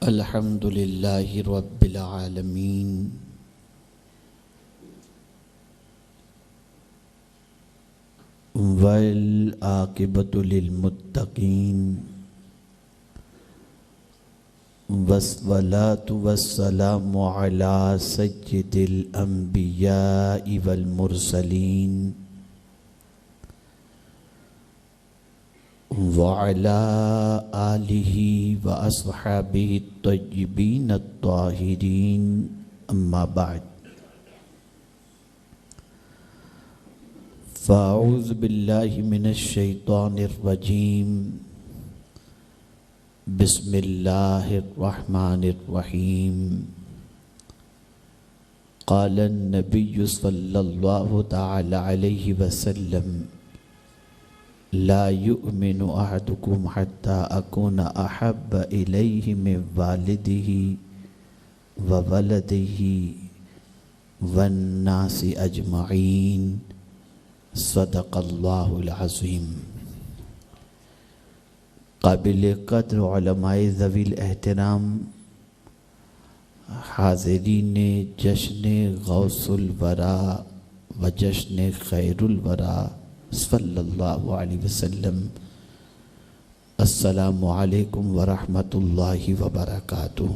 الحمد للہ رب العالمین والعاقبۃ للمتقین والصلاۃ والسلام علی سید الانبیاء والمرسلین وعلى آلہ واصحابہ الطیبین الطاہرین اما بعد فاعوذ باللہ من الشیطان الرجیم بسم اللہ الرحمن الرحیم قال النبی صلی اللہ تعالی علیہ وسلم لا يؤمن أحدكم حتى أكون أحب إليه من والده وولده والناس أجمعين صدق الله العظيم۔ قابل قدر علماء ذوی الاحترام، حاضرین جشن غوث الورا و جشن خیر الورا صلی اللہ علیہ وسلم، السلام علیکم ورحمۃ اللہ وبرکاتہ۔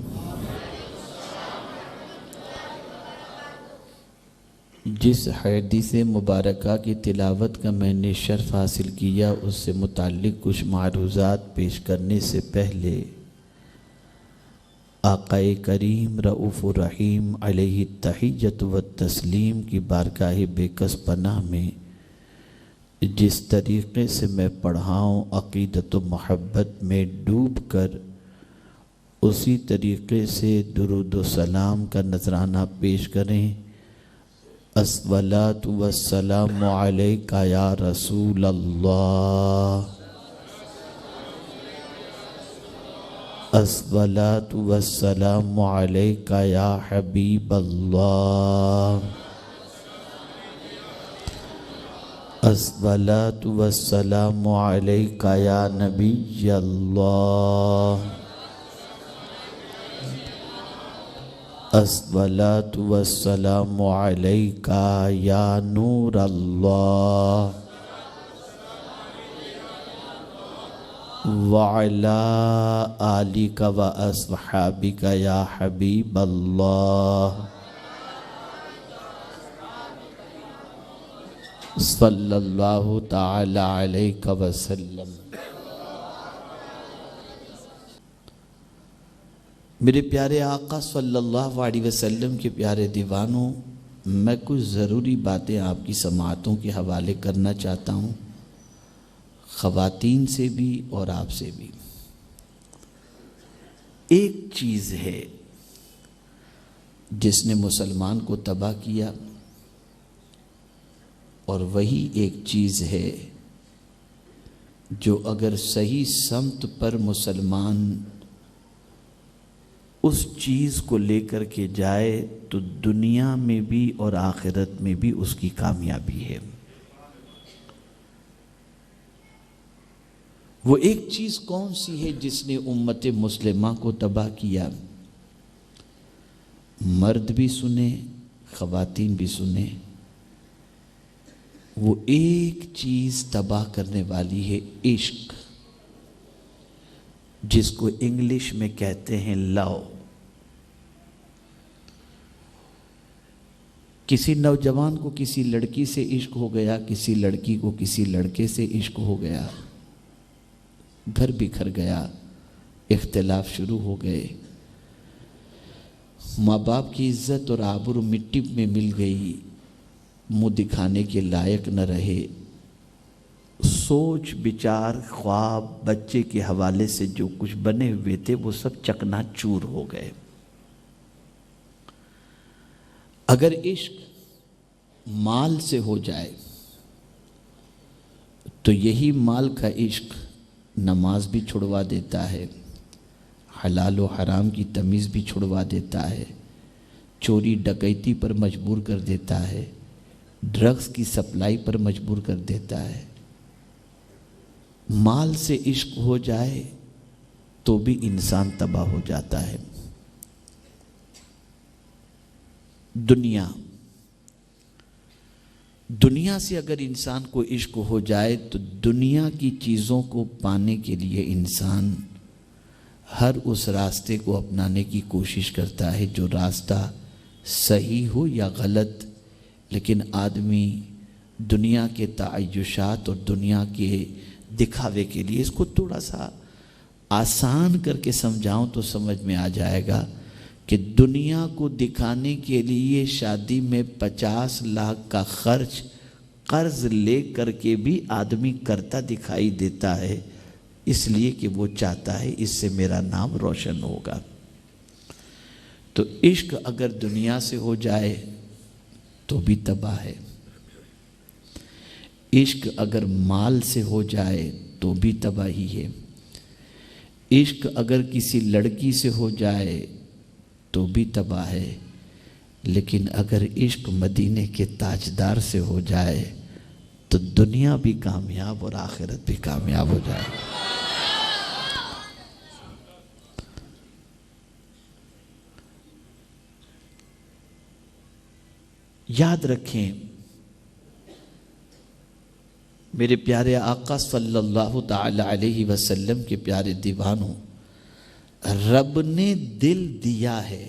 جس حدیث مبارکہ کی تلاوت کا میں نے شرف حاصل کیا، اس سے متعلق کچھ معروضات پیش کرنے سے پہلے آقا کریم رؤوف الرحیم علیہ التحیۃ والتسلیم کی بارگاہ بے کس پناہ میں جس طریقے سے میں پڑھاؤں، عقیدت و محبت میں ڈوب کر اسی طریقے سے درود و سلام کا نذرانہ پیش کریں۔ الصلاۃ والسلام علیک یا رسول اللہ، الصلاۃ والسلام علیک یا حبیب اللہ، الصلاۃ والسلام علیک یا نبی اللہ، الصلاۃ والسلام علیک یا نور اللہ، وعلی آلک و اصحابک یا حبیب اللہ، صلی اللہ تعالی علیہ وسلم۔ میرے پیارے آقا صلی اللہ علیہ وسلم کے پیارے دیوانوں، میں کچھ ضروری باتیں آپ کی سماعتوں کے حوالے کرنا چاہتا ہوں، خواتین سے بھی اور آپ سے بھی۔ ایک چیز ہے جس نے مسلمان کو تباہ کیا، اور وہی ایک چیز ہے جو اگر صحیح سمت پر مسلمان اس چیز کو لے کر کے جائے تو دنیا میں بھی اور آخرت میں بھی اس کی کامیابی ہے۔ وہ ایک چیز کون سی ہے جس نے امت مسلمہ کو تباہ کیا؟ مرد بھی سنیں، خواتین بھی سنیں، وہ ایک چیز تباہ کرنے والی ہے، عشق، جس کو انگلش میں کہتے ہیں لو۔ کسی نوجوان کو کسی لڑکی سے عشق ہو گیا، کسی لڑکی کو کسی لڑکے سے عشق ہو گیا، گھر بکھر گیا، اختلاف شروع ہو گئے، ماں باپ کی عزت اور آبرو مٹی میں مل گئی، منہ دکھانے کے لائق نہ رہے، سوچ بچار خواب بچے کے حوالے سے جو کچھ بنے ہوئے تھے وہ سب چکنا چور ہو گئے۔ اگر عشق مال سے ہو جائے تو یہی مال کا عشق نماز بھی چھڑوا دیتا ہے، حلال و حرام کی تمیز بھی چھڑوا دیتا ہے، چوری ڈکیتی پر مجبور کر دیتا ہے، ڈرگز کی سپلائی پر مجبور کر دیتا ہے۔ مال سے عشق ہو جائے تو بھی انسان تباہ ہو جاتا ہے۔ دنیا سے اگر انسان کو عشق ہو جائے تو دنیا کی چیزوں کو پانے کے لیے انسان ہر اس راستے کو اپنانے کی کوشش کرتا ہے جو راستہ صحیح ہو یا غلط، لیکن آدمی دنیا کے تعیشات اور دنیا کے دکھاوے کے لیے، اس کو تھوڑا سا آسان کر کے سمجھاؤں تو سمجھ میں آ جائے گا کہ دنیا کو دکھانے کے لیے شادی میں 50 لاکھ کا خرچ قرض لے کر کے بھی آدمی کرتا دکھائی دیتا ہے، اس لیے کہ وہ چاہتا ہے اس سے میرا نام روشن ہوگا۔ تو عشق اگر دنیا سے ہو جائے تو بھی تباہ ہے، عشق اگر مال سے ہو جائے تو بھی تباہی ہے، عشق اگر کسی لڑکی سے ہو جائے تو بھی تباہ ہے، لیکن اگر عشق مدینے کے تاجدار سے ہو جائے تو دنیا بھی کامیاب اور آخرت بھی کامیاب ہو جائے۔ یاد رکھیں میرے پیارے آقا صلی اللہ تعالی علیہ وسلم کے پیارے دیوانوں، رب نے دل دیا ہے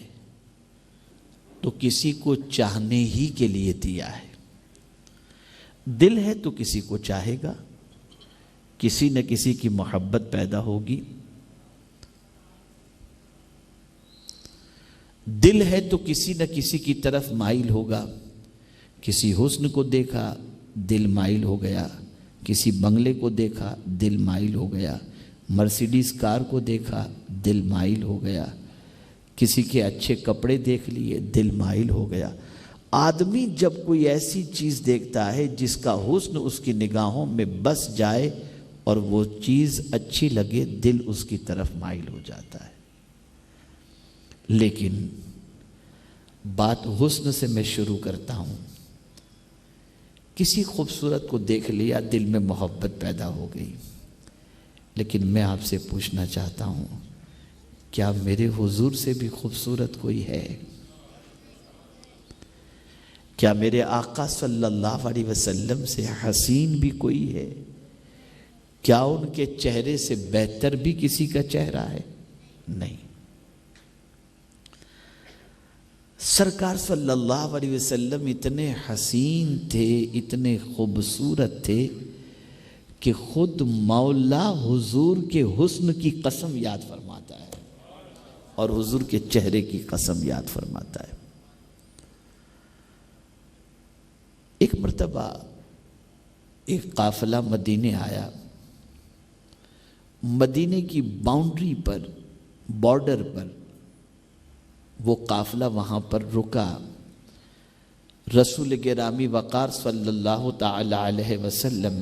تو کسی کو چاہنے ہی کے لیے دیا ہے۔ دل ہے تو کسی کو چاہے گا، کسی نہ کسی کی محبت پیدا ہوگی۔ دل ہے تو کسی نہ کسی کی طرف مائل ہوگا، کسی حسن کو دیکھا دل مائل ہو گیا، کسی بنگلے کو دیکھا دل مائل ہو گیا، مرسیڈیز کار کو دیکھا دل مائل ہو گیا، کسی کے اچھے کپڑے دیکھ لیے دل مائل ہو گیا۔ آدمی جب کوئی ایسی چیز دیکھتا ہے جس کا حسن اس کی نگاہوں میں بس جائے اور وہ چیز اچھی لگے، دل اس کی طرف مائل ہو جاتا ہے۔ لیکن بات حسن سے میں شروع کرتا ہوں۔ کسی خوبصورت کو دیکھ لیا، دل میں محبت پیدا ہو گئی، لیکن میں آپ سے پوچھنا چاہتا ہوں، کیا میرے حضور سے بھی خوبصورت کوئی ہے؟ کیا میرے آقا صلی اللہ علیہ وسلم سے حسین بھی کوئی ہے؟ کیا ان کے چہرے سے بہتر بھی کسی کا چہرہ ہے؟ نہیں۔ سرکار صلی اللہ علیہ وسلم اتنے حسین تھے، اتنے خوبصورت تھے کہ خود مولا حضور کے حسن کی قسم یاد فرماتا ہے اور حضور کے چہرے کی قسم یاد فرماتا ہے۔ ایک مرتبہ ایک قافلہ مدینے آیا، مدینے کی باؤنڈری پر، بارڈر پر وہ قافلہ وہاں پر رکا۔ رسول گرامی وقار صلی اللہ تعالی علیہ وسلم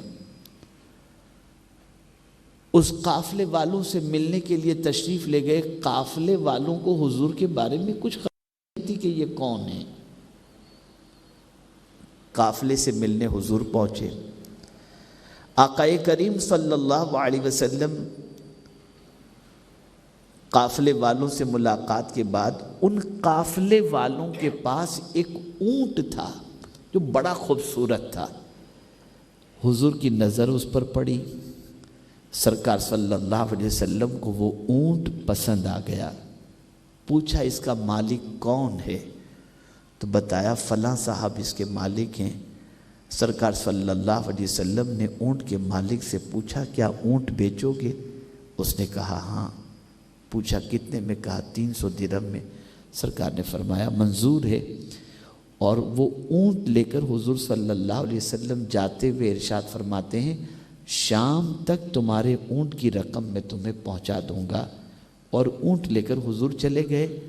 اس قافلے والوں سے ملنے کے لیے تشریف لے گئے۔ قافلے والوں کو حضور کے بارے میں کچھ خبر نہیں تھی کہ یہ کون ہے۔ قافلے سے ملنے حضور پہنچے۔ آقا کریم صلی اللہ علیہ وسلم قافلے والوں سے ملاقات کے بعد ان قافلے والوں کے پاس ایک اونٹ تھا جو بڑا خوبصورت تھا۔ حضور کی نظر اس پر پڑی، سرکار صلی اللہ علیہ وسلم کو وہ اونٹ پسند آ گیا۔ پوچھا اس کا مالک کون ہے؟ تو بتایا فلاں صاحب اس کے مالک ہیں۔ سرکار صلی اللہ علیہ وسلم نے اونٹ کے مالک سے پوچھا کیا اونٹ بیچو گے؟ اس نے کہا ہاں۔ پوچھا کتنے میں؟ کہا 300 درہم میں۔ سرکار نے فرمایا منظور ہے، اور وہ اونٹ لے کر حضور صلی اللہ علیہ وسلم جاتے ہوئے ارشاد فرماتے ہیں شام تک تمہارے اونٹ کی رقم میں تمہیں پہنچا دوں گا۔ اور اونٹ لے کر حضور چلے گئے۔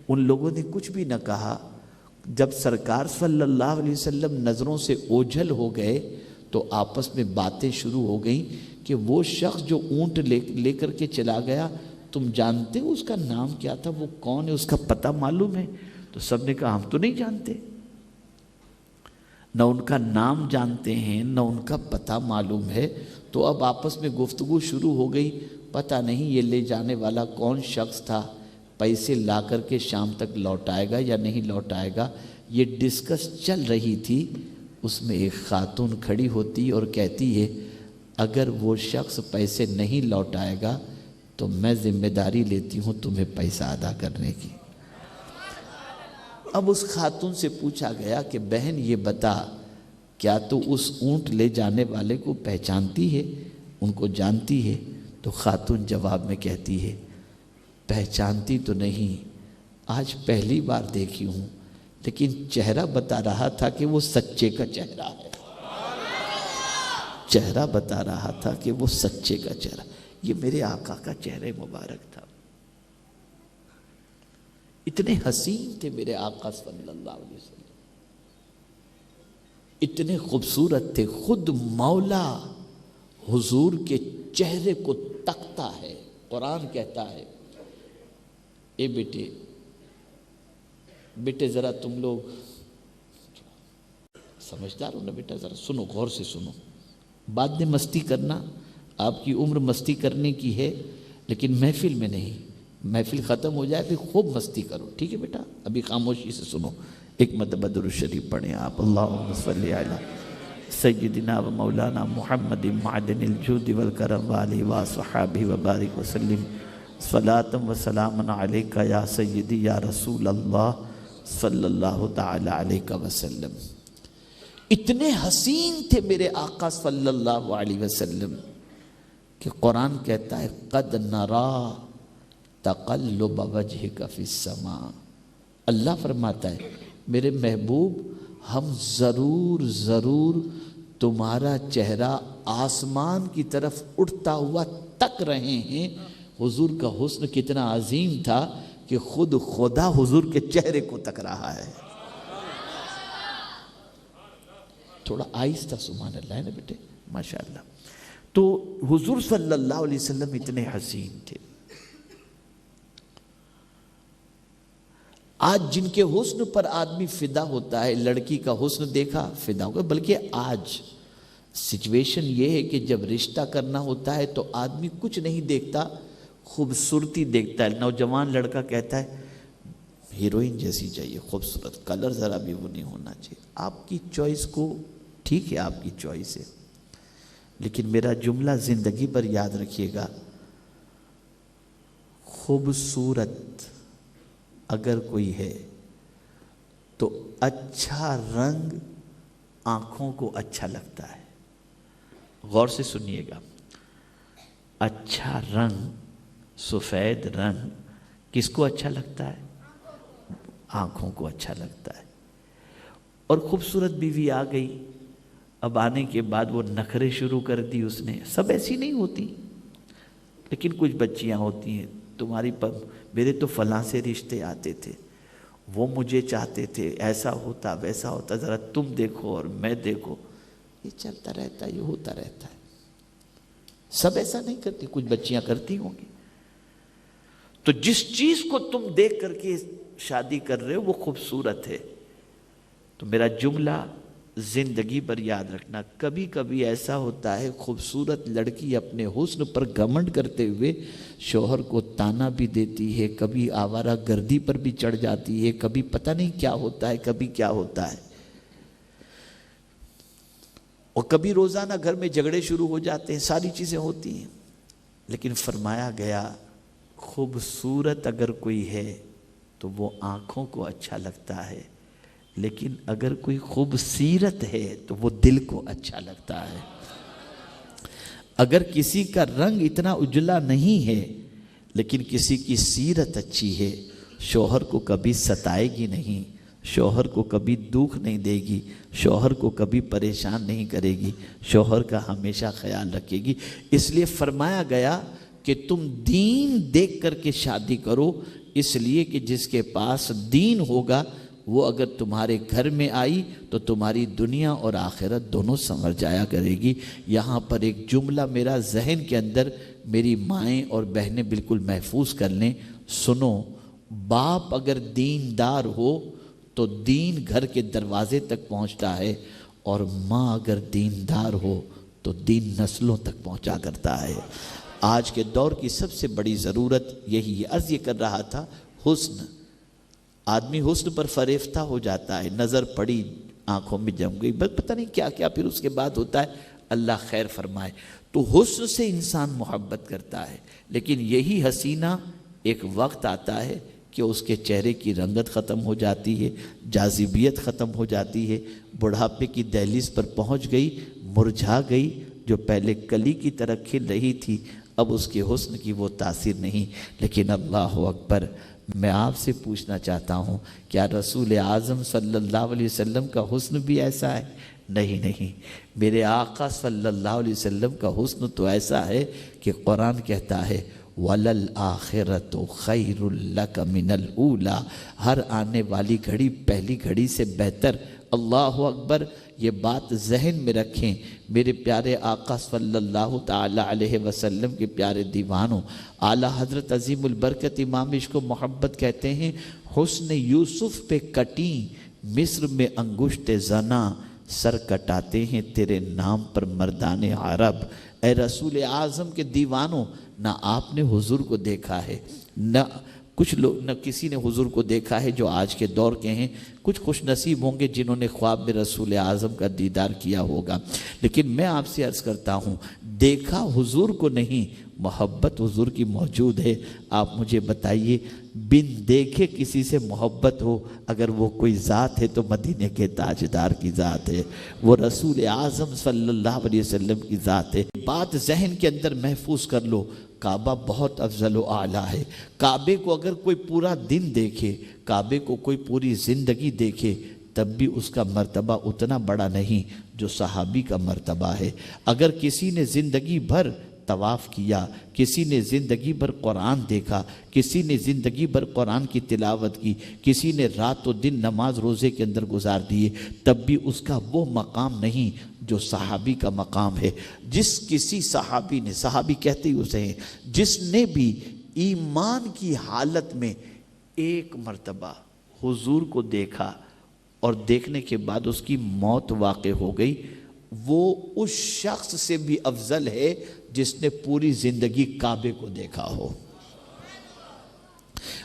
ان لوگوں نے کچھ بھی نہ کہا۔ جب سرکار صلی اللہ علیہ وسلم نظروں سے اوجھل ہو گئے تو آپس میں باتیں شروع ہو گئیں کہ وہ شخص جو اونٹ لے کر کے چلا گیا تم جانتے ہو اس کا نام کیا تھا، وہ کون ہے، اس کا پتہ معلوم ہے؟ تو سب نے کہا ہم تو نہیں جانتے، نہ ان کا نام جانتے ہیں نہ ان کا پتہ معلوم ہے۔ تو اب آپس میں گفتگو شروع ہو گئی۔ پتہ نہیں یہ لے جانے والا کون شخص تھا، پیسے لا کر کے شام تک لوٹائے گا یا نہیں لوٹائے گا، یہ ڈسکس چل رہی تھی۔ اس میں ایک خاتون کھڑی ہوتی اور کہتی ہے اگر وہ شخص پیسے نہیں لوٹائے گا تو میں ذمہ داری لیتی ہوں تمہیں پیسہ ادا کرنے کی۔ اب اس خاتون سے پوچھا گیا کہ بہن یہ بتا، کیا تو اس اونٹ لے جانے والے کو پہچانتی ہے، ان کو جانتی ہے؟ تو خاتون جواب میں کہتی ہے پہچانتی تو نہیں، آج پہلی بار دیکھی ہوں، لیکن چہرہ بتا رہا تھا کہ وہ سچے کا چہرہ ہے۔ چہرہ بتا رہا تھا کہ وہ سچے کا چہرہ، یہ میرے آقا کا چہرہ مبارک تھا۔ اتنے حسین تھے میرے آقا صلی اللہ علیہ وسلم، اتنے خوبصورت تھے، خود مولا حضور کے چہرے کو تکتا ہے۔ قرآن کہتا ہے اے بیٹے ذرا تم لوگ سمجھدار ہو نا بیٹا، ذرا سنو، غور سے سنو، بعد میں مستی کرنا، آپ کی عمر مستی کرنے کی ہے لیکن محفل میں نہیں، محفل ختم ہو جائے پھر خوب مستی کرو، ٹھیک ہے بیٹا؟ ابھی خاموشی سے سنو، ایک مرتبہ درود شریف پڑھیں آپ، اللہم صلی علی سیدنا و مولانا محمد معدن الجود والکرم وآلہ وصحابہ وبارک وسلم، صلاۃ و سلام علیکہ یا سیدی یا رسول اللہ صلی اللہ تعالی علیہ وسلم۔ اتنے حسین تھے میرے آقا صلی اللہ علیہ وسلم کہ قرآن کہتا ہے قد نرا تقلب وجہک فی السماء، اللہ فرماتا ہے میرے محبوب ہم ضرور تمہارا چہرہ آسمان کی طرف اٹھتا ہوا تک رہے ہیں۔ حضور کا حسن کتنا عظیم تھا کہ خود خدا حضور کے چہرے کو تک رہا ہے۔ تھوڑا آہستہ سبحان اللہ ہے نا بیٹے، ماشاءاللہ۔ تو حضور صلی اللہ علیہ وسلم اتنے حسین تھے۔ آج جن کے حسن پر آدمی فدا ہوتا ہے، لڑکی کا حسن دیکھا فدا ہوگا، بلکہ آج سچویشن یہ ہے کہ جب رشتہ کرنا ہوتا ہے تو آدمی کچھ نہیں دیکھتا، خوبصورتی دیکھتا ہے۔ نوجوان لڑکا کہتا ہے ہیروئن جیسی چاہیے، خوبصورت، کلر ذرا بھی وہ نہیں ہونا چاہیے۔ آپ کی چوائس کو ٹھیک ہے، آپ کی چوائس ہے، لیکن میرا جملہ زندگی پر یاد رکھیے گا، خوبصورت اگر کوئی ہے تو اچھا رنگ آنکھوں کو اچھا لگتا ہے۔ غور سے سنیے گا، اچھا رنگ، سفید رنگ کس کو اچھا لگتا ہے؟ آنکھوں کو اچھا لگتا ہے۔ اور خوبصورت بیوی آ گئی، اب آنے کے بعد وہ نخرے شروع کر دی اس نے۔ سب ایسی نہیں ہوتی، لیکن کچھ بچیاں ہوتی ہیں، تمہاری میرے تو فلاں سے رشتے آتے تھے، وہ مجھے چاہتے تھے، ایسا ہوتا ویسا ہوتا، ذرا تم دیکھو اور میں دیکھو، یہ چلتا رہتا ہے، یہ ہوتا رہتا ہے۔ سب ایسا نہیں کرتی، کچھ بچیاں کرتی ہوں گی۔ تو جس چیز کو تم دیکھ کر کے شادی کر رہے ہو وہ خوبصورت ہے۔ تو میرا جملہ زندگی پر یاد رکھنا، کبھی کبھی ایسا ہوتا ہے خوبصورت لڑکی اپنے حسن پر گھمنڈ کرتے ہوئے شوہر کو تانا بھی دیتی ہے، کبھی آوارہ گردی پر بھی چڑھ جاتی ہے، کبھی پتہ نہیں کیا ہوتا ہے، کبھی کیا ہوتا ہے، اور کبھی روزانہ گھر میں جھگڑے شروع ہو جاتے ہیں، ساری چیزیں ہوتی ہیں۔ لیکن فرمایا گیا خوبصورت اگر کوئی ہے تو وہ آنکھوں کو اچھا لگتا ہے، لیکن اگر کوئی خوبصیرت ہے تو وہ دل کو اچھا لگتا ہے۔ اگر کسی کا رنگ اتنا اجلا نہیں ہے لیکن کسی کی سیرت اچھی ہے، شوہر کو کبھی ستائے گی نہیں، شوہر کو کبھی دکھ نہیں دے گی، شوہر کو کبھی پریشان نہیں کرے گی، شوہر کا ہمیشہ خیال رکھے گی۔ اس لیے فرمایا گیا کہ تم دین دیکھ کر کے شادی کرو، اس لیے کہ جس کے پاس دین ہوگا وہ اگر تمہارے گھر میں آئی تو تمہاری دنیا اور آخرت دونوں سنور جایا کرے گی۔ یہاں پر ایک جملہ میرا ذہن کے اندر، میری مائیں اور بہنیں بالکل محفوظ کر لیں، سنو، باپ اگر دیندار ہو تو دین گھر کے دروازے تک پہنچتا ہے، اور ماں اگر دیندار ہو تو دین نسلوں تک پہنچا کرتا ہے۔ آج کے دور کی سب سے بڑی ضرورت یہی ہے۔ عرض یہ کر رہا تھا، حسن، آدمی حسن پر فریفتہ ہو جاتا ہے، نظر پڑی آنکھوں میں جم گئی، بس پتہ نہیں کیا کیا پھر اس کے بعد ہوتا ہے، اللہ خیر فرمائے۔ تو حسن سے انسان محبت کرتا ہے، لیکن یہی حسینہ ایک وقت آتا ہے کہ اس کے چہرے کی رنگت ختم ہو جاتی ہے، جاذبیت ختم ہو جاتی ہے، بڑھاپے کی دہلیز پر پہنچ گئی، مرجھا گئی، جو پہلے کلی کی طرح کھل رہی تھی اب اس کے حسن کی وہ تاثیر نہیں۔ لیکن اللہ اکبر، میں آپ سے پوچھنا چاہتا ہوں، کیا رسول اعظم صلی اللہ علیہ وسلم کا حسن بھی ایسا ہے؟ نہیں، میرے آقا صلی اللہ علیہ وسلم کا حسن تو ایسا ہے کہ قرآن کہتا ہے وَلَلْآخِرَةُ خَيْرٌ لَكَ مِنَ الْأُولَى، ہر آنے والی گھڑی پہلی گھڑی سے بہتر۔ اللہ اکبر، یہ بات ذہن میں رکھیں میرے پیارے آقا صلی اللہ تعالی علیہ وسلم کے پیارے دیوانوں۔ اعلیٰ حضرت عظیم البرکت امام عشق و محبت کہتے ہیں، حسن یوسف پہ کٹیں مصر میں انگشت زنا، سر کٹاتے ہیں تیرے نام پر مردان عرب۔ اے رسول اعظم کے دیوانوں، نہ آپ نے حضور کو دیکھا ہے، نہ کچھ لوگ، نہ کسی نے حضور کو دیکھا ہے جو آج کے دور کے ہیں، کچھ خوش نصیب ہوں گے جنہوں نے خواب میں رسول اعظم کا دیدار کیا ہوگا، لیکن میں آپ سے عرض کرتا ہوں، دیکھا حضور کو نہیں، محبت حضور کی موجود ہے۔ آپ مجھے بتائیے، بن دیکھے کسی سے محبت ہو اگر وہ کوئی ذات ہے تو مدینے کے تاجدار کی ذات ہے، وہ رسول اعظم صلی اللہ علیہ وسلم کی ذات ہے۔ بات ذہن کے اندر محفوظ کر لو، کعبہ بہت افضل و اعلیٰ ہے۔ کعبے کو اگر کوئی پورا دن دیکھے، کعبے کو کوئی پوری زندگی دیکھے، تب بھی اس کا مرتبہ اتنا بڑا نہیں جو صحابی کا مرتبہ ہے۔ اگر کسی نے زندگی بھر طواف کیا، کسی نے زندگی بھر قرآن دیکھا، کسی نے زندگی بھر قرآن کی تلاوت کی، کسی نے رات و دن نماز روزے کے اندر گزار دیے، تب بھی اس کا وہ مقام نہیں جو صحابی کا مقام ہے۔ جس کسی صحابی نے، صحابی کہتے ہی اسے ہیں، جس نے بھی ایمان کی حالت میں ایک مرتبہ حضور کو دیکھا اور دیکھنے کے بعد اس کی موت واقع ہو گئی، وہ اس شخص سے بھی افضل ہے جس نے پوری زندگی کعبے کو دیکھا ہو۔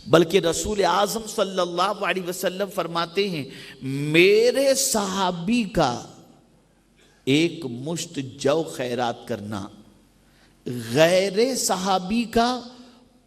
بلکہ رسول اعظم صلی اللہ علیہ وسلم فرماتے ہیں، میرے صحابی کا ایک مشت جو خیرات کرنا، غیر صحابی کا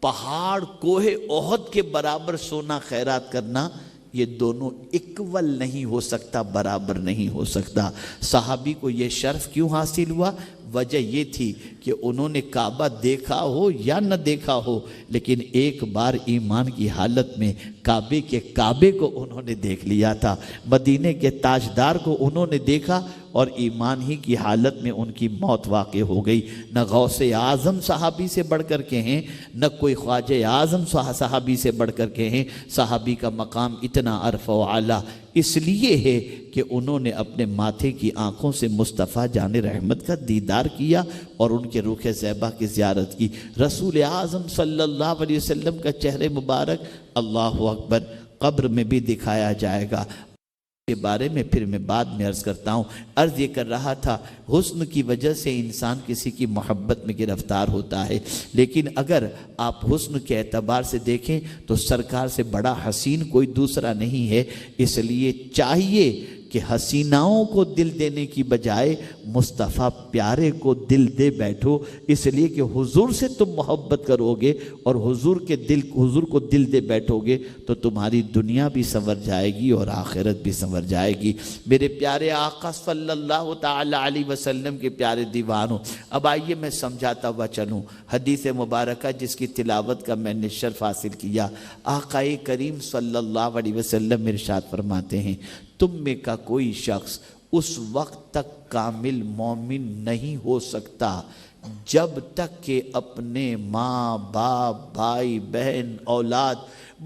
پہاڑ کوہ احد کے برابر سونا خیرات کرنا، یہ دونوں اکول نہیں ہو سکتا، برابر نہیں ہو سکتا۔ صحابی کو یہ شرف کیوں حاصل ہوا؟ وجہ یہ تھی کہ انہوں نے کعبہ دیکھا ہو یا نہ دیکھا ہو، لیکن ایک بار ایمان کی حالت میں کعبے کے کعبے کو انہوں نے دیکھ لیا تھا، مدینے کے تاجدار کو انہوں نے دیکھا، اور ایمان ہی کی حالت میں ان کی موت واقع ہو گئی۔ نہ غوث اعظم صحابی سے بڑھ کر کے ہیں، نہ کوئی خواجہ اعظم صحابی سے بڑھ کر کے ہیں۔ صحابی کا مقام اتنا عرف و اعلیٰ اس لیے ہے کہ انہوں نے اپنے ماتھے کی آنکھوں سے مصطفیٰ جان رحمت کا دیدار کیا اور ان کے رخ زیبا کی زیارت کی۔ رسول اعظم صلی اللہ علیہ وسلم کا چہرے مبارک، اللہ اکبر، قبر میں بھی دکھایا جائے گا، کے بارے میں پھر میں بعد میں عرض کرتا ہوں۔ عرض یہ کر رہا تھا، حسن کی وجہ سے انسان کسی کی محبت میں گرفتار ہوتا ہے، لیکن اگر آپ حسن کے اعتبار سے دیکھیں تو سرکار سے بڑا حسین کوئی دوسرا نہیں ہے۔ اس لیے چاہیے کہ حسیناؤں کو دل دینے کی بجائے مصطفیٰ پیارے کو دل دے بیٹھو، اس لیے کہ حضور سے تم محبت کرو گے اور حضور کو دل دے بیٹھو گے تو تمہاری دنیا بھی سنور جائے گی اور آخرت بھی سنور جائے گی۔ میرے پیارے آقا صلی اللہ تعالی علیہ وسلم کے پیارے دیوانوں، اب آئیے میں سمجھاتا ہوا چلوں حدیث مبارکہ جس کی تلاوت کا میں نے شرف حاصل کیا۔ آقا کریم صلی اللہ علیہ وسلم ارشاد فرماتے ہیں، تم میں کا کوئی شخص اس وقت تک کامل مومن نہیں ہو سکتا جب تک کہ اپنے ماں باپ بھائی بہن اولاد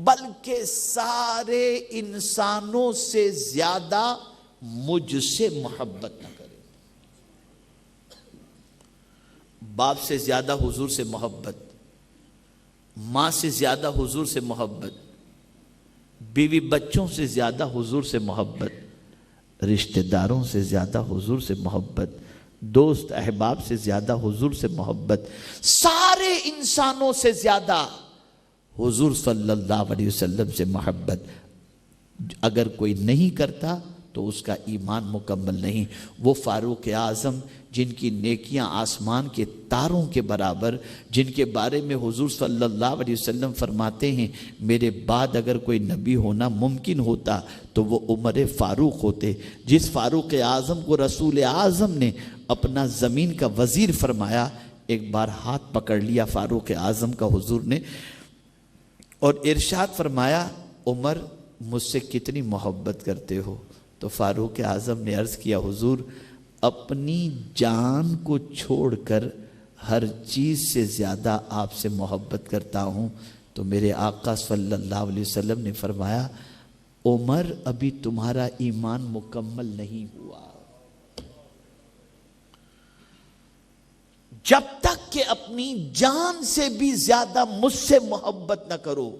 بلکہ سارے انسانوں سے زیادہ مجھ سے محبت نہ کرے۔ باپ سے زیادہ حضور سے محبت، ماں سے زیادہ حضور سے محبت، بیوی بچوں سے زیادہ حضور سے محبت، رشتہ داروں سے زیادہ حضور سے محبت، دوست احباب سے زیادہ حضور سے محبت، سارے انسانوں سے زیادہ حضور صلی اللہ علیہ وسلم سے محبت اگر کوئی نہیں کرتا تو اس کا ایمان مکمل نہیں۔ وہ فاروق اعظم جن کی نیکیاں آسمان کے تاروں کے برابر، جن کے بارے میں حضور صلی اللہ علیہ وسلم فرماتے ہیں میرے بعد اگر کوئی نبی ہونا ممکن ہوتا تو وہ عمر فاروق ہوتے، جس فاروق اعظم کو رسول اعظم نے اپنا زمین کا وزیر فرمایا، ایک بار ہاتھ پکڑ لیا فاروق اعظم کا حضور نے اور ارشاد فرمایا عمر مجھ سے کتنی محبت کرتے ہو؟ تو فاروق اعظم نے عرض کیا حضور اپنی جان کو چھوڑ کر ہر چیز سے زیادہ آپ سے محبت کرتا ہوں۔ تو میرے آقا صلی اللہ علیہ وسلم نے فرمایا عمر ابھی تمہارا ایمان مکمل نہیں ہوا، جب تک کہ اپنی جان سے بھی زیادہ مجھ سے محبت نہ کرو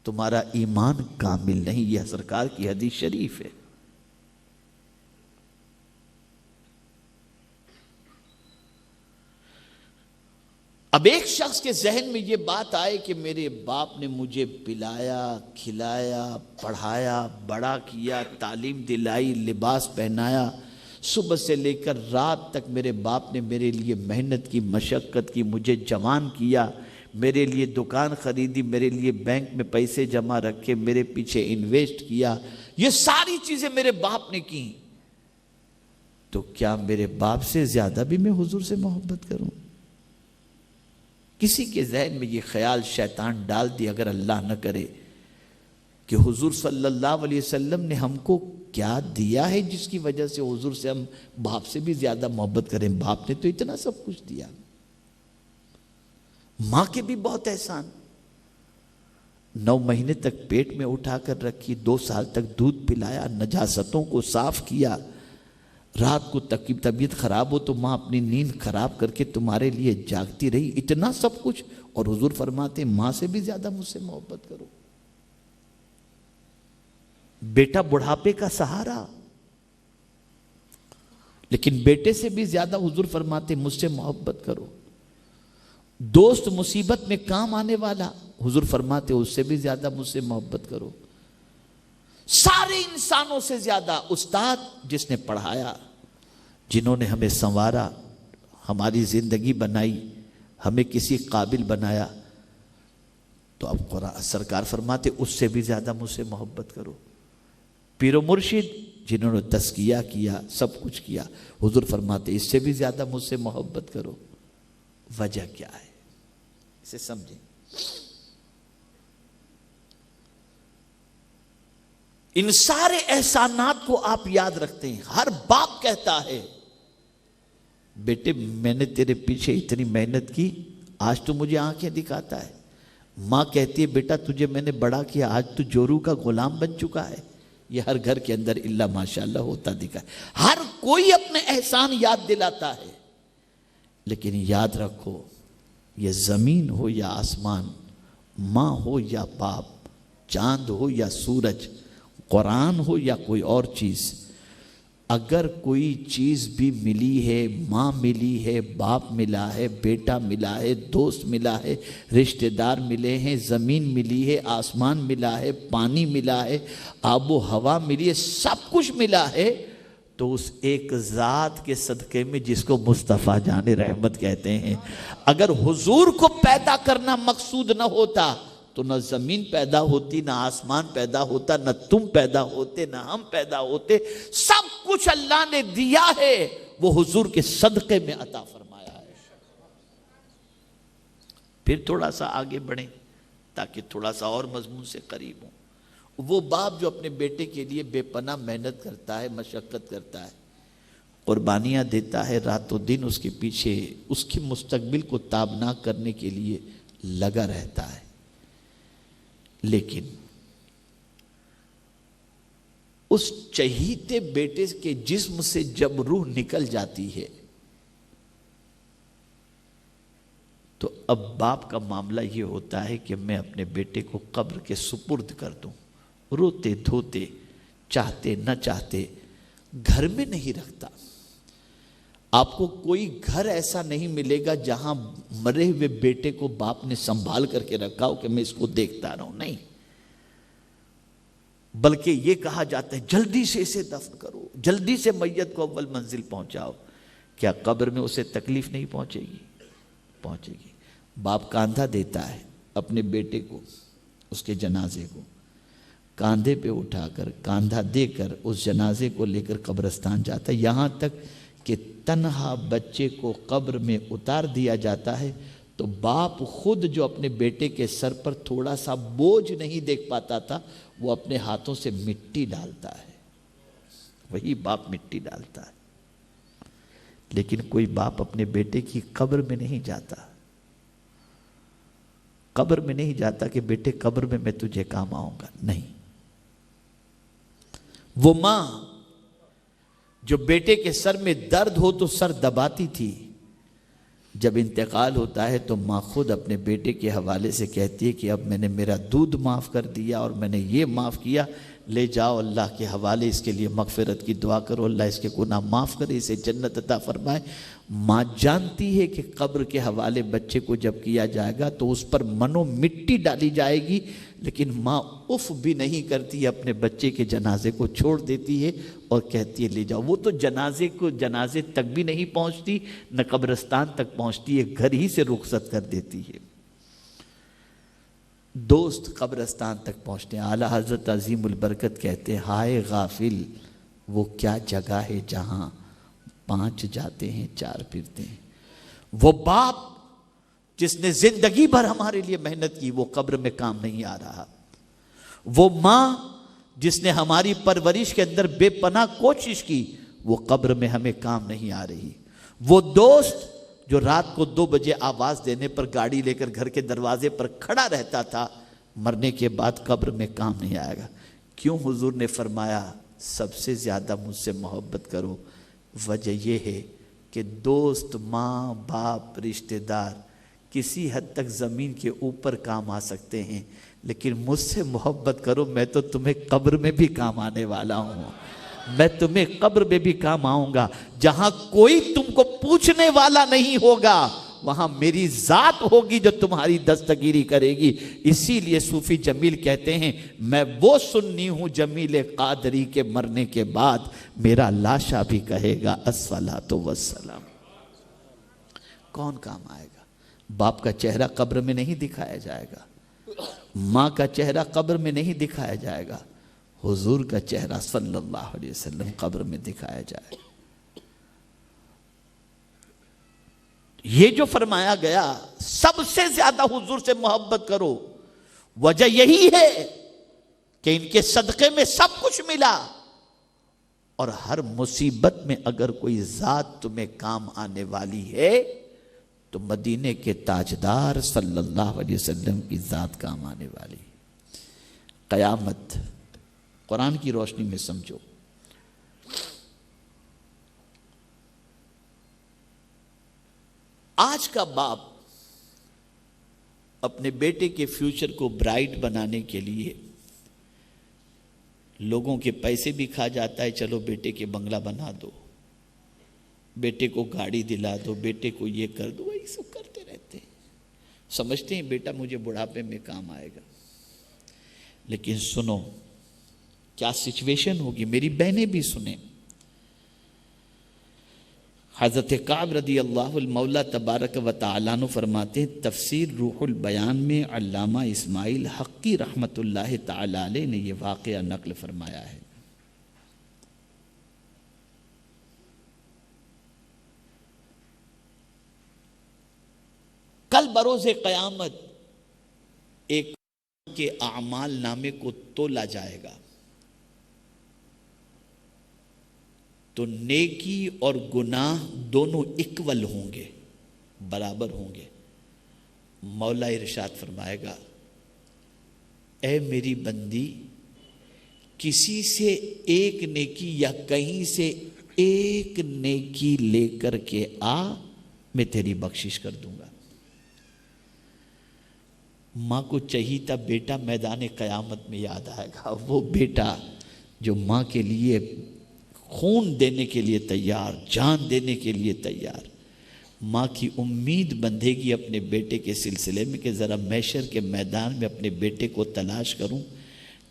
تمہارا ایمان کامل نہیں۔ یہ سرکار کی حدیث شریف ہے۔ اب ایک شخص کے ذہن میں یہ بات آئے کہ میرے باپ نے مجھے پلایا کھلایا پڑھایا بڑا کیا، تعلیم دلائی، لباس پہنایا، صبح سے لے کر رات تک میرے باپ نے میرے لیے محنت کی، مشقت کی، مجھے جوان کیا، میرے لیے دکان خریدی، میرے لیے بینک میں پیسے جمع رکھے، میرے پیچھے انویسٹ کیا، یہ ساری چیزیں میرے باپ نے کی، تو کیا میرے باپ سے زیادہ بھی میں حضور سے محبت کروں؟ کسی کے ذہن میں یہ خیال شیطان ڈال دی، اگر اللہ نہ کرے، کہ حضور صلی اللہ علیہ وسلم نے ہم کو کیا دیا ہے جس کی وجہ سے حضور سے ہم باپ سے بھی زیادہ محبت کریں؟ باپ نے تو اتنا سب کچھ دیا، ماں کے بھی بہت احسان، 9 مہینے تک پیٹ میں اٹھا کر رکھی، 2 سال تک دودھ پلایا، نجاستوں کو صاف کیا، رات کو طبیعت خراب ہو تو ماں اپنی نیند خراب کر کے تمہارے لیے جاگتی رہی، اتنا سب کچھ، اور حضور فرماتے ہیں ماں سے بھی زیادہ مجھ سے محبت کرو۔ بیٹا بڑھاپے کا سہارا، لیکن بیٹے سے بھی زیادہ حضور فرماتے مجھ سے محبت کرو۔ دوست مصیبت میں کام آنے والا، حضور فرماتے اس سے بھی زیادہ مجھ سے محبت کرو۔ سارے انسانوں سے زیادہ استاد جس نے پڑھایا، جنہوں نے ہمیں سنوارا، ہماری زندگی بنائی، ہمیں کسی قابل بنایا، تو اب قرآن سرکار فرماتے اس سے بھی زیادہ مجھ سے محبت کرو۔ پیر و مرشد جنہوں نے تزکیہ کیا، سب کچھ کیا، حضور فرماتے اس سے بھی زیادہ مجھ سے محبت کرو۔ وجہ کیا ہے اسے سمجھیں۔ ان سارے احسانات کو آپ یاد رکھتے ہیں۔ ہر باپ کہتا ہے بیٹے میں نے تیرے پیچھے اتنی محنت کی، آج تو مجھے آنکھیں دکھاتا ہے۔ ماں کہتی ہے بیٹا تجھے میں نے بڑا کیا، آج تو جورو کا غلام بن چکا ہے۔ یہ ہر گھر کے اندر اللہ ماشاءاللہ ہوتا دکھا ہے۔ ہر کوئی اپنے احسان یاد دلاتا ہے، لیکن یاد رکھو یہ زمین ہو یا آسمان، ماں ہو یا باپ، چاند ہو یا سورج، قرآن ہو یا کوئی اور چیز، اگر کوئی چیز بھی ملی ہے، ماں ملی ہے، باپ ملا ہے، بیٹا ملا ہے، دوست ملا ہے، رشتہ دار ملے ہیں، زمین ملی ہے، آسمان ملا ہے، پانی ملا ہے، آب و ہوا ملی ہے، سب کچھ ملا ہے، تو اس ایک ذات کے صدقے میں جس کو مصطفیٰ جان رحمت کہتے ہیں، اگر حضور کو پیدا کرنا مقصود نہ ہوتا تو نہ زمین پیدا ہوتی، نہ آسمان پیدا ہوتا، نہ تم پیدا ہوتے، نہ ہم پیدا ہوتے۔ سب کچھ اللہ نے دیا ہے، وہ حضور کے صدقے میں عطا فرمایا ہے۔ پھر تھوڑا سا آگے بڑھیں تاکہ تھوڑا سا اور مضمون سے قریب ہوں۔ وہ باپ جو اپنے بیٹے کے لیے بے پناہ محنت کرتا ہے، مشقت کرتا ہے، قربانیاں دیتا ہے، رات و دن اس کے پیچھے اس کی مستقبل کو تابناک کرنے کے لیے لگا رہتا ہے، لیکن اس چہیتے بیٹے کے جسم سے جب روح نکل جاتی ہے تو اب باپ کا معاملہ یہ ہوتا ہے کہ میں اپنے بیٹے کو قبر کے سپرد کر دوں، روتے دھوتے، چاہتے نہ چاہتے، گھر میں نہیں رکھتا، آپ کو کوئی گھر ایسا نہیں ملے گا جہاں مرے ہوئے بیٹے کو باپ نے سنبھال کر کے رکھا ہو کہ میں اس کو دیکھتا رہوں، نہیں، بلکہ یہ کہا جاتا ہے جلدی سے اسے دفن کرو، جلدی سے میت کو اول منزل پہنچاؤ۔ کیا قبر میں اسے تکلیف نہیں پہنچے گی؟ پہنچے گی۔ باپ کاندھا دیتا ہے اپنے بیٹے کو، اس کے جنازے کو کاندھے پہ اٹھا کر، کاندھا دے کر اس جنازے کو لے کر قبرستان جاتا ہے، یہاں تک کہ تنہا بچے کو قبر میں اتار دیا جاتا ہے تو باپ خود جو اپنے بیٹے کے سر پر تھوڑا سا بوجھ نہیں دیکھ پاتا تھا، وہ اپنے ہاتھوں سے مٹی ڈالتا ہے، وہی باپ مٹی ڈالتا ہے۔ لیکن کوئی باپ اپنے بیٹے کی قبر میں نہیں جاتا، قبر میں نہیں جاتا کہ بیٹے قبر میں تجھے کام آؤں گا، نہیں۔ وہ ماں جو بیٹے کے سر میں درد ہو تو سر دباتی تھی، جب انتقال ہوتا ہے تو ماں خود اپنے بیٹے کے حوالے سے کہتی ہے کہ اب میں نے میرا دودھ معاف کر دیا اور میں نے یہ معاف کیا، لے جاؤ اللہ کے حوالے، اس کے لیے مغفرت کی دعا کرو، اللہ اس کے گناہ معاف کرے، اسے جنت عطا فرمائے۔ ماں جانتی ہے کہ قبر کے حوالے بچے کو جب کیا جائے گا تو اس پر منو مٹی ڈالی جائے گی، لیکن ماں اف بھی نہیں کرتی، اپنے بچے کے جنازے کو چھوڑ دیتی ہے اور کہتی ہے لے جاؤ۔ وہ تو جنازے تک بھی نہیں پہنچتی، نہ قبرستان تک پہنچتی ہے، گھر ہی سے رخصت کر دیتی ہے۔ دوست قبرستان تک پہنچتے ہیں، اعلیٰ حضرت عظیم البرکت کہتے ہیں ہائے غافل، وہ کیا جگہ ہے جہاں 5 جاتے ہیں 4 پھرتے ہیں۔ وہ باپ جس نے زندگی بھر ہمارے لیے محنت کی وہ قبر میں کام نہیں آ رہا، وہ ماں جس نے ہماری پرورش کے اندر بے پناہ کوشش کی وہ قبر میں ہمیں کام نہیں آ رہی، وہ دوست جو رات کو 2 بجے آواز دینے پر گاڑی لے کر گھر کے دروازے پر کھڑا رہتا تھا، مرنے کے بعد قبر میں کام نہیں آئے گا۔ کیوں حضور نے فرمایا سب سے زیادہ مجھ سے محبت کرو؟ وجہ یہ ہے کہ دوست، ماں، باپ، رشتہ دار کسی حد تک زمین کے اوپر کام آ سکتے ہیں، لیکن مجھ سے محبت کرو، میں تو تمہیں قبر میں بھی کام آنے والا ہوں، میں تمہیں قبر میں بھی کام آؤں گا۔ جہاں کوئی تم کو پوچھنے والا نہیں ہوگا وہاں میری ذات ہوگی جو تمہاری دستگیری کرے گی۔ اسی لیے صوفی جمیل کہتے ہیں میں وہ سنی ہوں جمیل قادری کے مرنے کے بعد میرا لاشا بھی کہے گا الصلاۃ والسلام۔ کون کام آئے گا؟ باپ کا چہرہ قبر میں نہیں دکھایا جائے گا، ماں کا چہرہ قبر میں نہیں دکھایا جائے گا، حضور کا چہرہ صلی اللہ علیہ وسلم قبر میں دکھایا جائے گا۔ یہ جو فرمایا گیا سب سے زیادہ حضور سے محبت کرو، وجہ یہی ہے کہ ان کے صدقے میں سب کچھ ملا، اور ہر مصیبت میں اگر کوئی ذات تمہیں کام آنے والی ہے تو مدینے کے تاجدار صلی اللہ علیہ وسلم کی ذات کام آنے والی۔ قیامت قرآن کی روشنی میں سمجھو، آج کا باپ اپنے بیٹے کے فیوچر کو برائٹ بنانے کے لیے لوگوں کے پیسے بھی کھا جاتا ہے، چلو بیٹے کے بنگلہ بنا دو، بیٹے کو گاڑی دلا دو، بیٹے کو یہ کر دو، یہ سب کرتے رہتے ہیں، سمجھتے ہیں بیٹا مجھے بڑھاپے میں کام آئے گا۔ لیکن سنو کیا سچویشن ہوگی، میری بہنیں بھی سنیں۔ حضرت کعب رضی اللہ المولا تبارک و تعالیٰ عنہ فرماتے ہیں، تفسیر روح البیان میں علامہ اسماعیل حقی رحمت اللہ تعالی علیہ نے یہ واقعہ نقل فرمایا ہے۔ کل بروز قیامت ایک کے اعمال نامے کو تولا جائے گا تو نیکی اور گناہ دونوں اکول ہوں گے، برابر ہوں گے۔ مولا ارشاد فرمائے گا اے میری بندی، کسی سے ایک نیکی یا کہیں سے ایک نیکی لے کر کے آ، میں تیری بخشش کر دوں گا۔ ماں کو چہیتا بیٹا میدان قیامت میں یاد آئے گا، وہ بیٹا جو ماں کے لیے خون دینے کے لیے تیار، جان دینے کے لیے تیار۔ ماں کی امید بندھے گی اپنے بیٹے کے سلسلے میں کہ ذرا محشر کے میدان میں اپنے بیٹے کو تلاش کروں،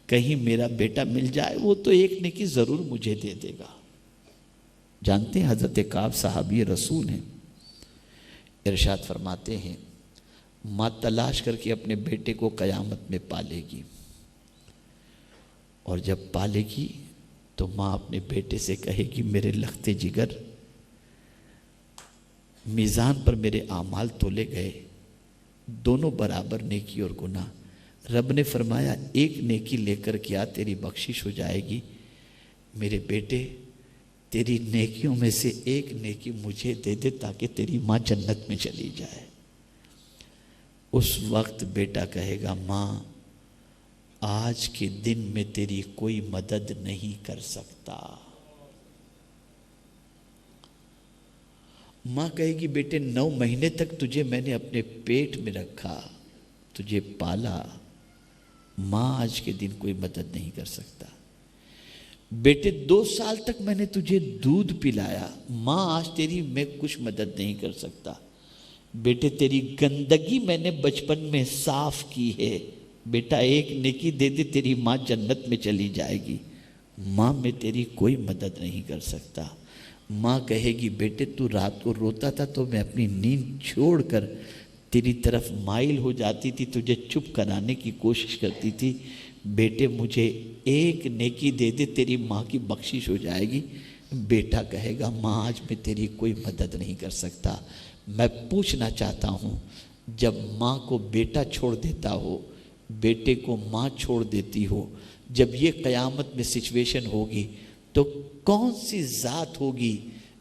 کہیں میرا بیٹا مل جائے، وہ تو ایک نیکی ضرور مجھے دے دے گا۔ جانتے ہیں حضرت کعب صحابی رسول ہیں، ارشاد فرماتے ہیں ماں تلاش کر کے اپنے بیٹے کو قیامت میں پالے گی، اور جب پالے گی تو ماں اپنے بیٹے سے کہے گی میرے لختے جگر، میزان پر میرے اعمال تولے گئے، دونوں برابر نیکی اور گناہ۔ رب نے فرمایا ایک نیکی لے کر کیا تیری بخشش ہو جائے گی، میرے بیٹے تیری نیکیوں میں سے ایک نیکی مجھے دے دے تاکہ تیری ماں جنت میں چلی جائے۔ اس وقت بیٹا کہے گا ماں آج کے دن میں تیری کوئی مدد نہیں کر سکتا۔ ماں کہے گی بیٹے 9 مہینے تک تجھے میں نے اپنے پیٹ میں رکھا، تجھے پالا، ماں آج کے دن کوئی مدد نہیں کر سکتا۔ بیٹے 2 سال تک میں نے تجھے دودھ پلایا، ماں آج تیری میں کچھ مدد نہیں کر سکتا۔ بیٹے تیری گندگی میں نے بچپن میں صاف کی ہے، بیٹا ایک نیکی دے دے تیری ماں جنت میں چلی جائے گی، ماں میں تیری کوئی مدد نہیں کر سکتا۔ ماں کہے گی بیٹے تو رات کو روتا تھا تو میں اپنی نیند چھوڑ کر تیری طرف مائل ہو جاتی تھی، تجھے چپ کرانے کی کوشش کرتی تھی، بیٹے مجھے ایک نیکی دے دے تیری ماں کی بخشش ہو جائے گی۔ بیٹا کہے گا ماں آج میں تیری کوئی مدد نہیں کر سکتا۔ میں پوچھنا چاہتا ہوں جب ماں کو بیٹا چھوڑ دیتا ہو، بیٹے کو ماں چھوڑ دیتی ہو، جب یہ قیامت میں سچویشن ہوگی تو کون سی ذات ہوگی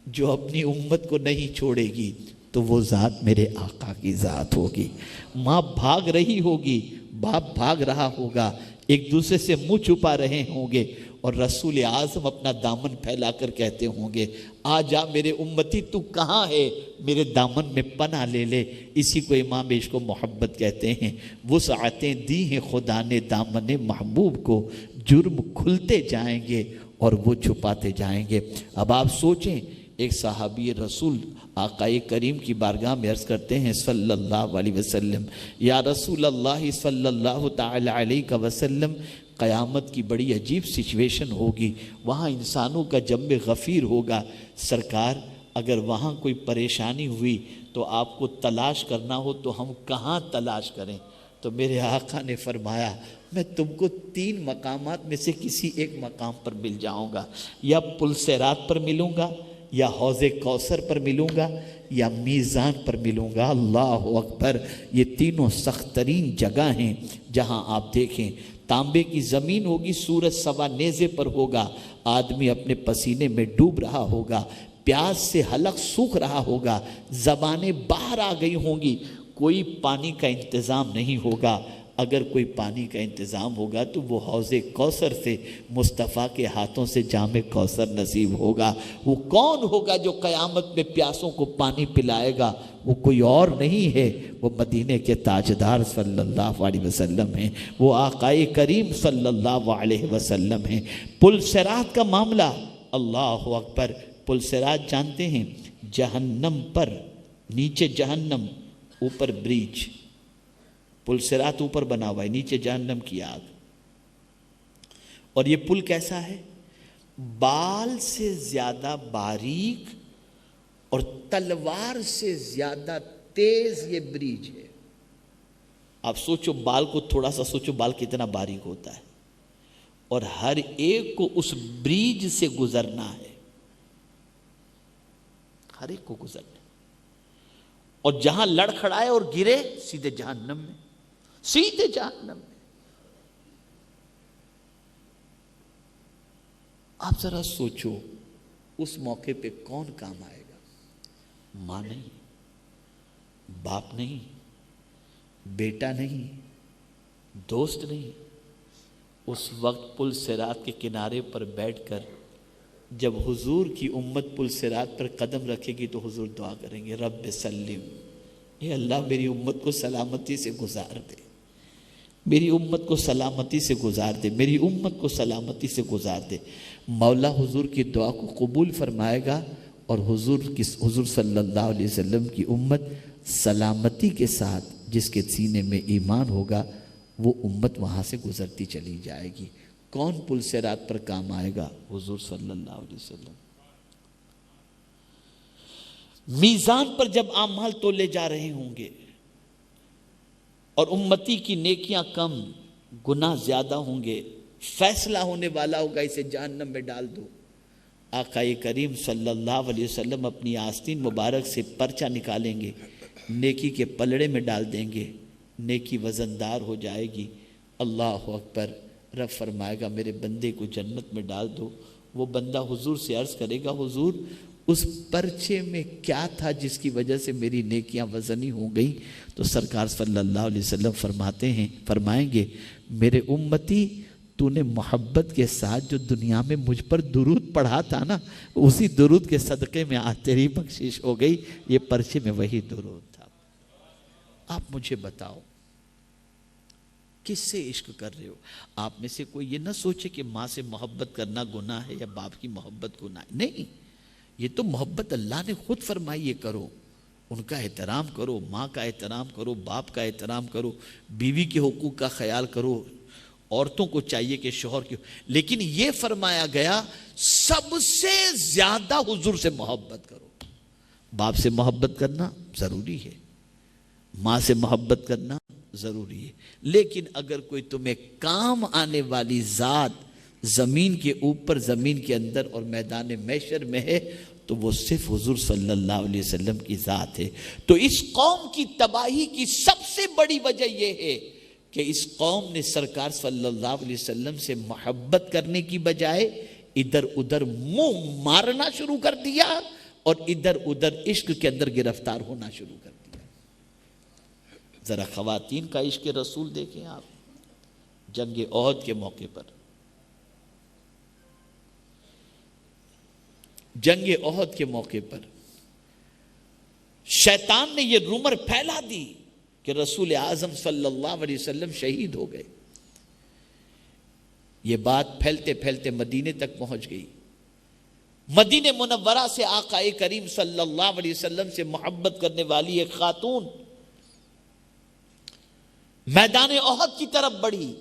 جو اپنی امت کو نہیں چھوڑے گی؟ تو وہ ذات میرے آقا کی ذات ہوگی۔ ماں بھاگ رہی ہوگی، باپ بھاگ رہا ہوگا، ایک دوسرے سے منہ چھپا رہے ہوں گے، اور رسول اعظم اپنا دامن پھیلا کر کہتے ہوں گے آ جا میرے امتی تو کہاں ہے، میرے دامن میں پناہ لے لے۔ اسی کو امام عشق و محبت کہتے ہیں، وسعتیں دی ہیں خدا نے دامن محبوب کو، جرم کھلتے جائیں گے اور وہ چھپاتے جائیں گے۔ اب آپ سوچیں، ایک صحابی رسول آقا کریم کی بارگاہ میں عرض کرتے ہیں صلی اللہ علیہ وسلم، یا رسول اللہ صلی اللہ تعالی علیہ وسلم، قیامت کی بڑی عجیب سچویشن ہوگی، وہاں انسانوں کا جمع غفیر ہوگا، سرکار اگر وہاں کوئی پریشانی ہوئی تو آپ کو تلاش کرنا ہو تو ہم کہاں تلاش کریں؟ تو میرے آقا نے فرمایا میں تم کو 3 مقامات میں سے کسی ایک مقام پر مل جاؤں گا، یا پل صراط پر ملوں گا، یا حوض کوثر پر ملوں گا، یا میزان پر ملوں گا۔ اللہ اکبر! یہ تینوں سخت ترین جگہ ہیں جہاں آپ دیکھیں تانبے کی زمین ہوگی، سورج سوا نیزے پر ہوگا، آدمی اپنے پسینے میں ڈوب رہا ہوگا، پیاس سے حلق سوکھ رہا ہوگا، زبانیں باہر آ گئی ہوں گی، کوئی پانی کا انتظام نہیں ہوگا۔ اگر کوئی پانی کا انتظام ہوگا تو وہ حوض کوثر سے مصطفیٰ کے ہاتھوں سے جام کوثر نصیب ہوگا۔ وہ کون ہوگا جو قیامت میں پیاسوں کو پانی پلائے گا؟ وہ کوئی اور نہیں ہے، وہ مدینے کے تاجدار صلی اللہ علیہ وسلم ہیں، وہ آقا کریم صلی اللہ علیہ وسلم ہیں۔ پل صراط کا معاملہ، اللہ اکبر! پل صراط جانتے ہیں، جہنم پر، نیچے جہنم، اوپر بریج، پل صراط اوپر بنا ہوا ہے، نیچے جہنم کی آگ۔ اور یہ پل کیسا ہے؟ بال سے زیادہ باریک اور تلوار سے زیادہ تیز یہ بریج ہے۔ آپ سوچو، بال کو تھوڑا سا سوچو، بال کتنا باریک ہوتا ہے، اور ہر ایک کو اس بریج سے گزرنا ہے، ہر ایک کو گزرنا ہے، اور جہاں لڑکھڑائے اور گرے سیدھے جہنم میں، سیدھے جہنم میں۔ آپ ذرا سوچو اس موقع پہ کون کام آئے گا؟ ماں نہیں، باپ نہیں، بیٹا نہیں، دوست نہیں۔ اس وقت پل صراط کے کنارے پر بیٹھ کر جب حضور کی امت پل صراط پر قدم رکھے گی تو حضور دعا کریں گے رب سلم، اے اللہ میری امت کو سلامتی سے گزار دے۔ میری امت کو سلامتی سے گزار دے، میری امت کو سلامتی سے گزار دے۔ مولا حضور کی دعا کو قبول فرمائے گا، اور حضور صلی اللہ علیہ وسلم کی امت سلامتی کے ساتھ، جس کے سینے میں ایمان ہوگا، وہ امت وہاں سے گزرتی چلی جائے گی۔ کون پل صراط پر کام آئے گا؟ حضور صلی اللہ علیہ وسلم۔ میزان پر جب اعمال تولے جا رہے ہوں گے اور امتی کی نیکیاں کم، گناہ زیادہ ہوں گے، فیصلہ ہونے والا ہوگا اسے جہنم میں ڈال دو، آقا کریم صلی اللہ علیہ وسلم اپنی آستین مبارک سے پرچہ نکالیں گے، نیکی کے پلڑے میں ڈال دیں گے، نیکی وزندار ہو جائے گی۔ اللہ اکبر، رب فرمائے گا میرے بندے کو جنت میں ڈال دو۔ وہ بندہ حضور سے عرض کرے گا، حضور اس پرچے میں کیا تھا جس کی وجہ سے میری نیکیاں وزنی ہو گئی؟ تو سرکار صلی اللہ علیہ وسلم فرمائیں گے، میرے امتی، تو نے محبت کے ساتھ جو دنیا میں مجھ پر درود پڑھا تھا نا، اسی درود کے صدقے میں آج تیری بخشش ہو گئی۔ یہ پرچے میں وہی درود تھا۔ آپ مجھے بتاؤ کس سے عشق کر رہے ہو؟ آپ میں سے کوئی یہ نہ سوچے کہ ماں سے محبت کرنا گناہ ہے یا باپ کی محبت گناہ ہے، نہیں، یہ تو محبت اللہ نے خود فرمائی ہے، کرو، ان کا احترام کرو، ماں کا احترام کرو، باپ کا احترام کرو، بیوی کے حقوق کا خیال کرو۔ عورتوں کو چاہیے کہ شوہر کی، لیکن یہ فرمایا گیا سب سے زیادہ حضور سے محبت کرو۔ باپ سے محبت کرنا ضروری ہے، ماں سے محبت کرنا ضروری ہے، لیکن اگر کوئی تمہیں کام آنے والی ذات زمین کے اوپر، زمین کے اندر اور میدان محشر میں ہے، تو وہ صرف حضور صلی اللہ علیہ وسلم کی ذات ہے۔ تو اس قوم کی تباہی کی سب سے بڑی وجہ یہ ہے کہ اس قوم نے سرکار صلی اللہ علیہ وسلم سے محبت کرنے کی بجائے ادھر ادھر منہ مارنا شروع کر دیا، اور ادھر ادھر عشق کے اندر گرفتار ہونا شروع کر دیا۔ ذرا خواتین کا عشق رسول دیکھیں آپ، جنگ احد کے موقع پر، جنگ احد کے موقع پر شیطان نے یہ رومر پھیلا دی کہ رسول اعظم صلی اللہ علیہ وسلم شہید ہو گئے۔ یہ بات پھیلتے پھیلتے مدینے تک پہنچ گئی۔ مدینہ منورہ سے آقا کریم صلی اللہ علیہ وسلم سے محبت کرنے والی ایک خاتون میدان احد کی طرف بڑھی۔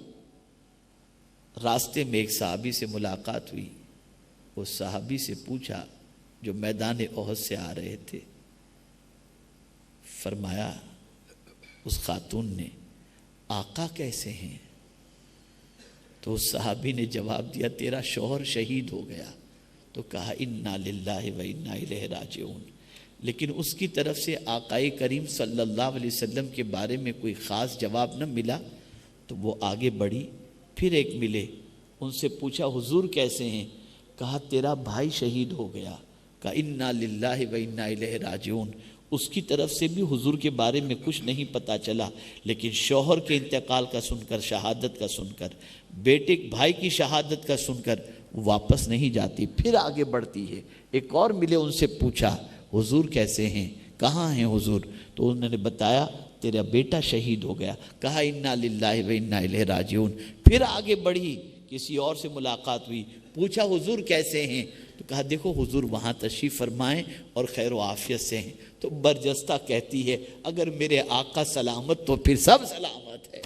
راستے میں ایک صحابی سے ملاقات ہوئی۔ اس صحابی سے پوچھا جو میدان احد سے آ رہے تھے، فرمایا اس خاتون نے، آقا کیسے ہیں؟ تو اس صحابی نے جواب دیا، تیرا شوہر شہید ہو گیا۔ تو کہا انا للہ و انا الیہ راجعون۔ لیکن اس کی طرف سے آقا کریم صلی اللہ علیہ وسلم کے بارے میں کوئی خاص جواب نہ ملا، تو وہ آگے بڑھی، پھر ایک ملے، ان سے پوچھا حضور کیسے ہیں؟ کہا تیرا بھائی شہید ہو گیا۔ کہا انا للہ و انا الیہ راجعون۔ اس کی طرف سے بھی حضور کے بارے میں کچھ نہیں پتا چلا، لیکن شوہر کے انتقال کا سن کر، شہادت کا سن کر، بیٹے بھائی کی شہادت کا سن کر واپس نہیں جاتی، پھر آگے بڑھتی ہے۔ ایک اور ملے، ان سے پوچھا حضور کیسے ہیں؟ کہاں ہیں حضور؟ تو انہوں نے بتایا تیرا بیٹا شہید ہو گیا۔ کہا انا للہ و انا الیہ راجعون۔ پھر آگے بڑھی، کسی اور سے ملاقات ہوئی، پوچھا حضور کیسے ہیں؟ تو کہا دیکھو حضور وہاں تشریف فرمائیں اور خیر و عافیت سے ہیں۔ تو برجستہ کہتی ہے اگر میرے آقا سلامت تو پھر سب سلامت ہے۔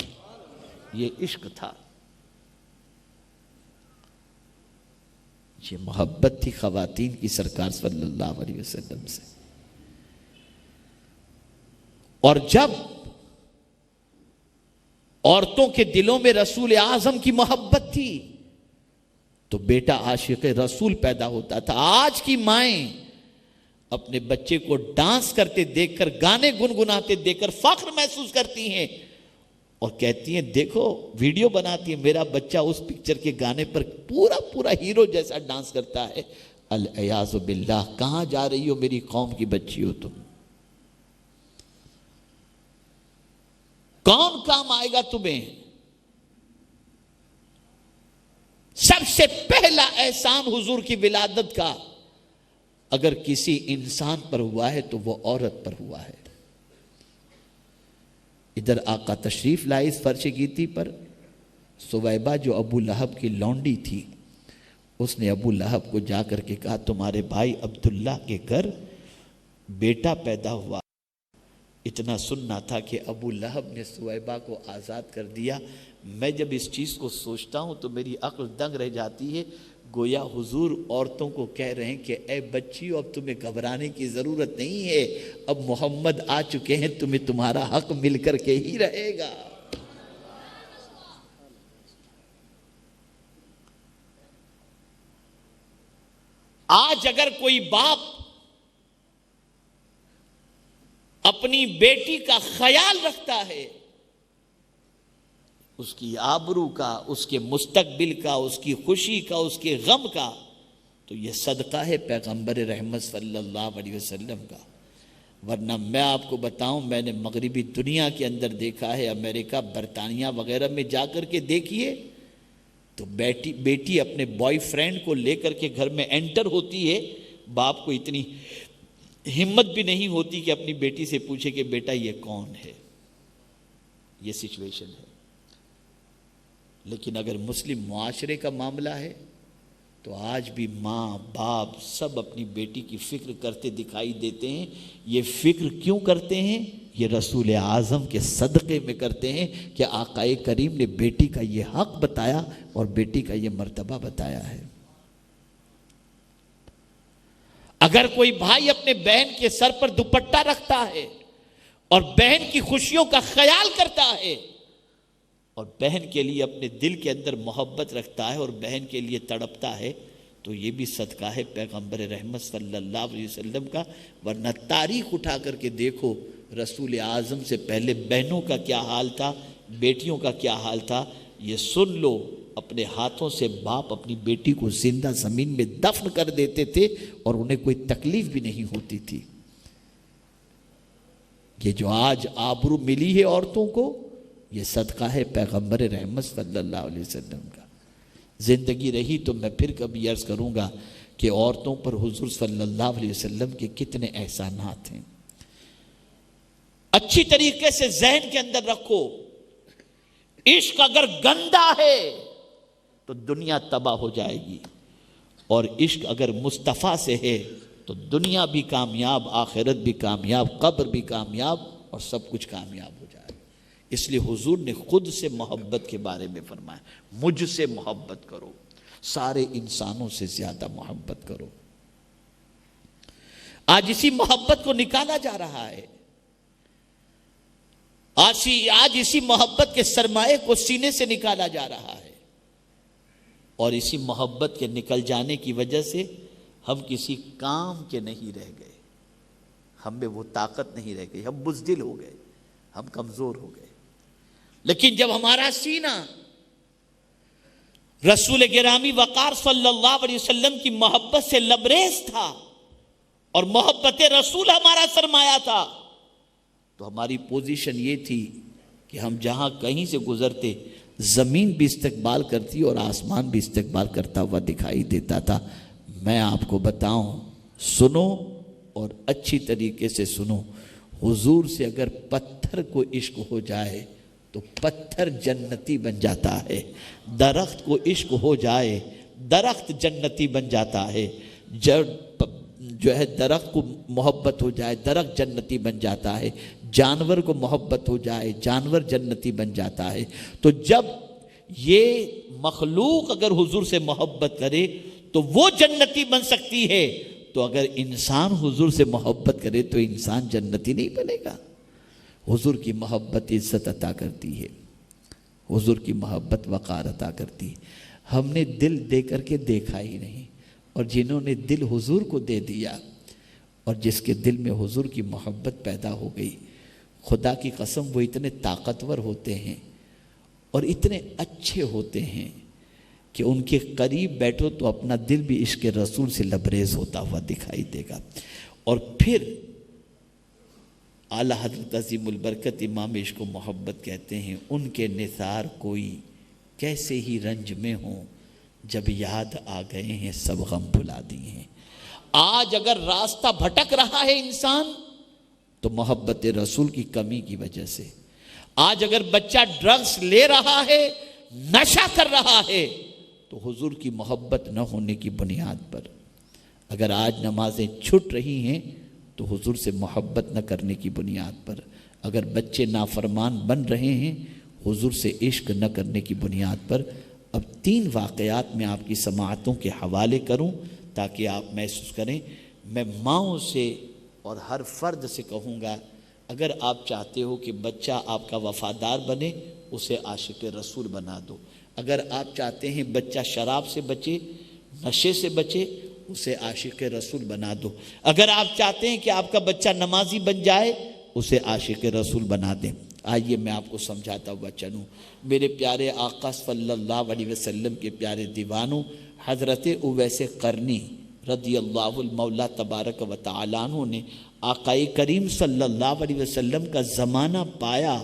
یہ عشق تھا، یہ محبت تھی خواتین کی سرکار صلی اللہ علیہ وسلم سے۔ اور جب عورتوں کے دلوں میں رسول اعظم کی محبت تھی تو بیٹا عاشق رسول پیدا ہوتا تھا۔ آج کی مائیں اپنے بچے کو ڈانس کرتے دیکھ کر، گانے گنگناتے دیکھ کر فخر محسوس کرتی ہیں اور کہتی ہیں دیکھو، ویڈیو بناتی ہیں، میرا بچہ اس پکچر کے گانے پر پورا پورا ہیرو جیسا ڈانس کرتا ہے۔ العیاذ باللہ، کہاں جا رہی ہو میری قوم کی بچی ہو تم؟ کون کام آئے گا تمہیں؟ سب سے پہلا احسان حضور کی ولادت کا اگر کسی انسان پر ہوا ہے تو وہ عورت پر ہوا ہے۔ ادھر آقا تشریف لائے اس فرش گیتی پر. سویبہ جو ابو لہب کی لونڈی تھی، اس نے ابو لہب کو جا کر کے کہا تمہارے بھائی عبداللہ کے گھر بیٹا پیدا ہوا. اتنا سننا تھا کہ ابو لہب نے سویبہ کو آزاد کر دیا. میں جب اس چیز کو سوچتا ہوں تو میری عقل دنگ رہ جاتی ہے. گویا حضور عورتوں کو کہہ رہے ہیں کہ اے بچیو اب تمہیں گھبرانے کی ضرورت نہیں ہے، اب محمد آ چکے ہیں، تمہیں تمہارا حق مل کر کے ہی رہے گا. آج اگر کوئی باپ اپنی بیٹی کا خیال رکھتا ہے، اس کی آبرو کا، اس کے مستقبل کا، اس کی خوشی کا، اس کے غم کا، تو یہ صدقہ ہے پیغمبر رحمت صلی اللہ علیہ وسلم کا. ورنہ میں آپ کو بتاؤں، میں نے مغربی دنیا کے اندر دیکھا ہے، امریکہ، برطانیہ وغیرہ میں جا کر کے دیکھیے تو بیٹی اپنے بوائے فرینڈ کو لے کر کے گھر میں انٹر ہوتی ہے، باپ کو اتنی ہمت بھی نہیں ہوتی کہ اپنی بیٹی سے پوچھے کہ بیٹا یہ کون ہے. یہ سچویشن ہے. لیکن اگر مسلم معاشرے کا معاملہ ہے تو آج بھی ماں باپ سب اپنی بیٹی کی فکر کرتے دکھائی دیتے ہیں. یہ فکر کیوں کرتے ہیں؟ یہ رسول اعظم کے صدقے میں کرتے ہیں کہ آقا کریم نے بیٹی کا یہ حق بتایا اور بیٹی کا یہ مرتبہ بتایا ہے. اگر کوئی بھائی اپنے بہن کے سر پر دوپٹہ رکھتا ہے اور بہن کی خوشیوں کا خیال کرتا ہے اور بہن کے لیے اپنے دل کے اندر محبت رکھتا ہے اور بہن کے لیے تڑپتا ہے، تو یہ بھی صدقہ ہے پیغمبر رحمت صلی اللہ علیہ وسلم کا. ورنہ تاریخ اٹھا کر کے دیکھو، رسول اعظم سے پہلے بہنوں کا کیا حال تھا، بیٹیوں کا کیا حال تھا. یہ سن لو، اپنے ہاتھوں سے باپ اپنی بیٹی کو زندہ زمین میں دفن کر دیتے تھے اور انہیں کوئی تکلیف بھی نہیں ہوتی تھی. یہ جو آج آبرو ملی ہے عورتوں کو، یہ صدقہ ہے پیغمبر رحمت صلی اللہ علیہ وسلم کا. زندگی رہی تو میں پھر کبھی عرض کروں گا کہ عورتوں پر حضور صلی اللہ علیہ وسلم کے کتنے احسانات ہیں. اچھی طریقے سے ذہن کے اندر رکھو، عشق اگر گندا ہے تو دنیا تباہ ہو جائے گی، اور عشق اگر مصطفیٰ سے ہے تو دنیا بھی کامیاب، آخرت بھی کامیاب، قبر بھی کامیاب، اور سب کچھ کامیاب ہو جائے. اس لیے حضور نے خود سے محبت کے بارے میں فرمایا، مجھ سے محبت کرو، سارے انسانوں سے زیادہ محبت کرو. آج اسی محبت کو نکالا جا رہا ہے. آج اسی محبت کے سرمایے کو سینے سے نکالا جا رہا ہے، اور اسی محبت کے نکل جانے کی وجہ سے ہم کسی کام کے نہیں رہ گئے، ہم میں وہ طاقت نہیں رہ گئی، ہم بزدل ہو گئے، ہم کمزور ہو گئے. لیکن جب ہمارا سینہ رسول گرامی وقار صلی اللہ علیہ وسلم کی محبت سے لبریز تھا اور محبت رسول ہمارا سرمایہ تھا، تو ہماری پوزیشن یہ تھی کہ ہم جہاں کہیں سے گزرتے زمین بھی استقبال کرتی اور آسمان بھی استقبال کرتا ہوا دکھائی دیتا تھا. میں آپ کو بتاؤں، سنو اور اچھی طریقے سے سنو، حضور سے اگر پتھر کو عشق ہو جائے تو پتھر جنتی بن جاتا ہے. درخت کو عشق ہو جائے، درخت جنتی بن جاتا ہے. جو ہے درخت کو محبت ہو جائے، درخت جنتی بن جاتا ہے. جانور کو محبت ہو جائے، جانور جنتی بن جاتا ہے. تو جب یہ مخلوق اگر حضور سے محبت کرے تو وہ جنتی بن سکتی ہے، تو اگر انسان حضور سے محبت کرے تو انسان جنتی نہیں بنے گا. حضور کی محبت عزت عطا کرتی ہے، حضور کی محبت وقار عطا کرتی ہے. ہم نے دل دے کر کے دیکھا ہی نہیں، اور جنہوں نے دل حضور کو دے دیا اور جس کے دل میں حضور کی محبت پیدا ہو گئی، خدا کی قسم وہ اتنے طاقتور ہوتے ہیں اور اتنے اچھے ہوتے ہیں کہ ان کے قریب بیٹھو تو اپنا دل بھی عشق رسول سے لبریز ہوتا ہوا دکھائی دے گا. اور پھر اعلیٰ حضرت عظیم البرکت امام عشق و محبت کہتے ہیں، ان کے نثار کوئی کیسے ہی رنج میں ہوں، جب یاد آ گئے ہیں سب غم بھلا دیے ہیں. آج اگر راستہ بھٹک رہا ہے انسان تو محبت رسول کی کمی کی وجہ سے. آج اگر بچہ ڈرگس لے رہا ہے، نشہ کر رہا ہے، تو حضور کی محبت نہ ہونے کی بنیاد پر۔ اگر آج نمازیں چھٹ رہی ہیں تو حضور سے محبت نہ کرنے کی بنیاد پر۔ اگر بچے نافرمان بن رہے ہیں، حضور سے عشق نہ کرنے کی بنیاد پر۔ اب 3 واقعات میں آپ کی سماعتوں کے حوالے کروں تاکہ آپ محسوس کریں۔ میں ماؤں سے اور ہر فرد سے کہوں گا، اگر آپ چاہتے ہو کہ بچہ آپ کا وفادار بنے، اسے عاشق رسول بنا دو۔ اگر آپ چاہتے ہیں بچہ شراب سے بچے، نشے سے بچے، اسے عاشق رسول بنا دو۔ اگر آپ چاہتے ہیں کہ آپ کا بچہ نمازی بن جائے، اسے عاشق رسول بنا دیں۔ آئیے میں آپ کو سمجھاتا ہوا چلوں۔ میرے پیارے آقا صلی اللہ علیہ وسلم کے پیارے دیوانوں، حضرت اویس قرنی رضی اللہ المولا تبارک و تعالیٰ عنہ نے آقا کریم صلی اللہ علیہ وسلم کا زمانہ پایا،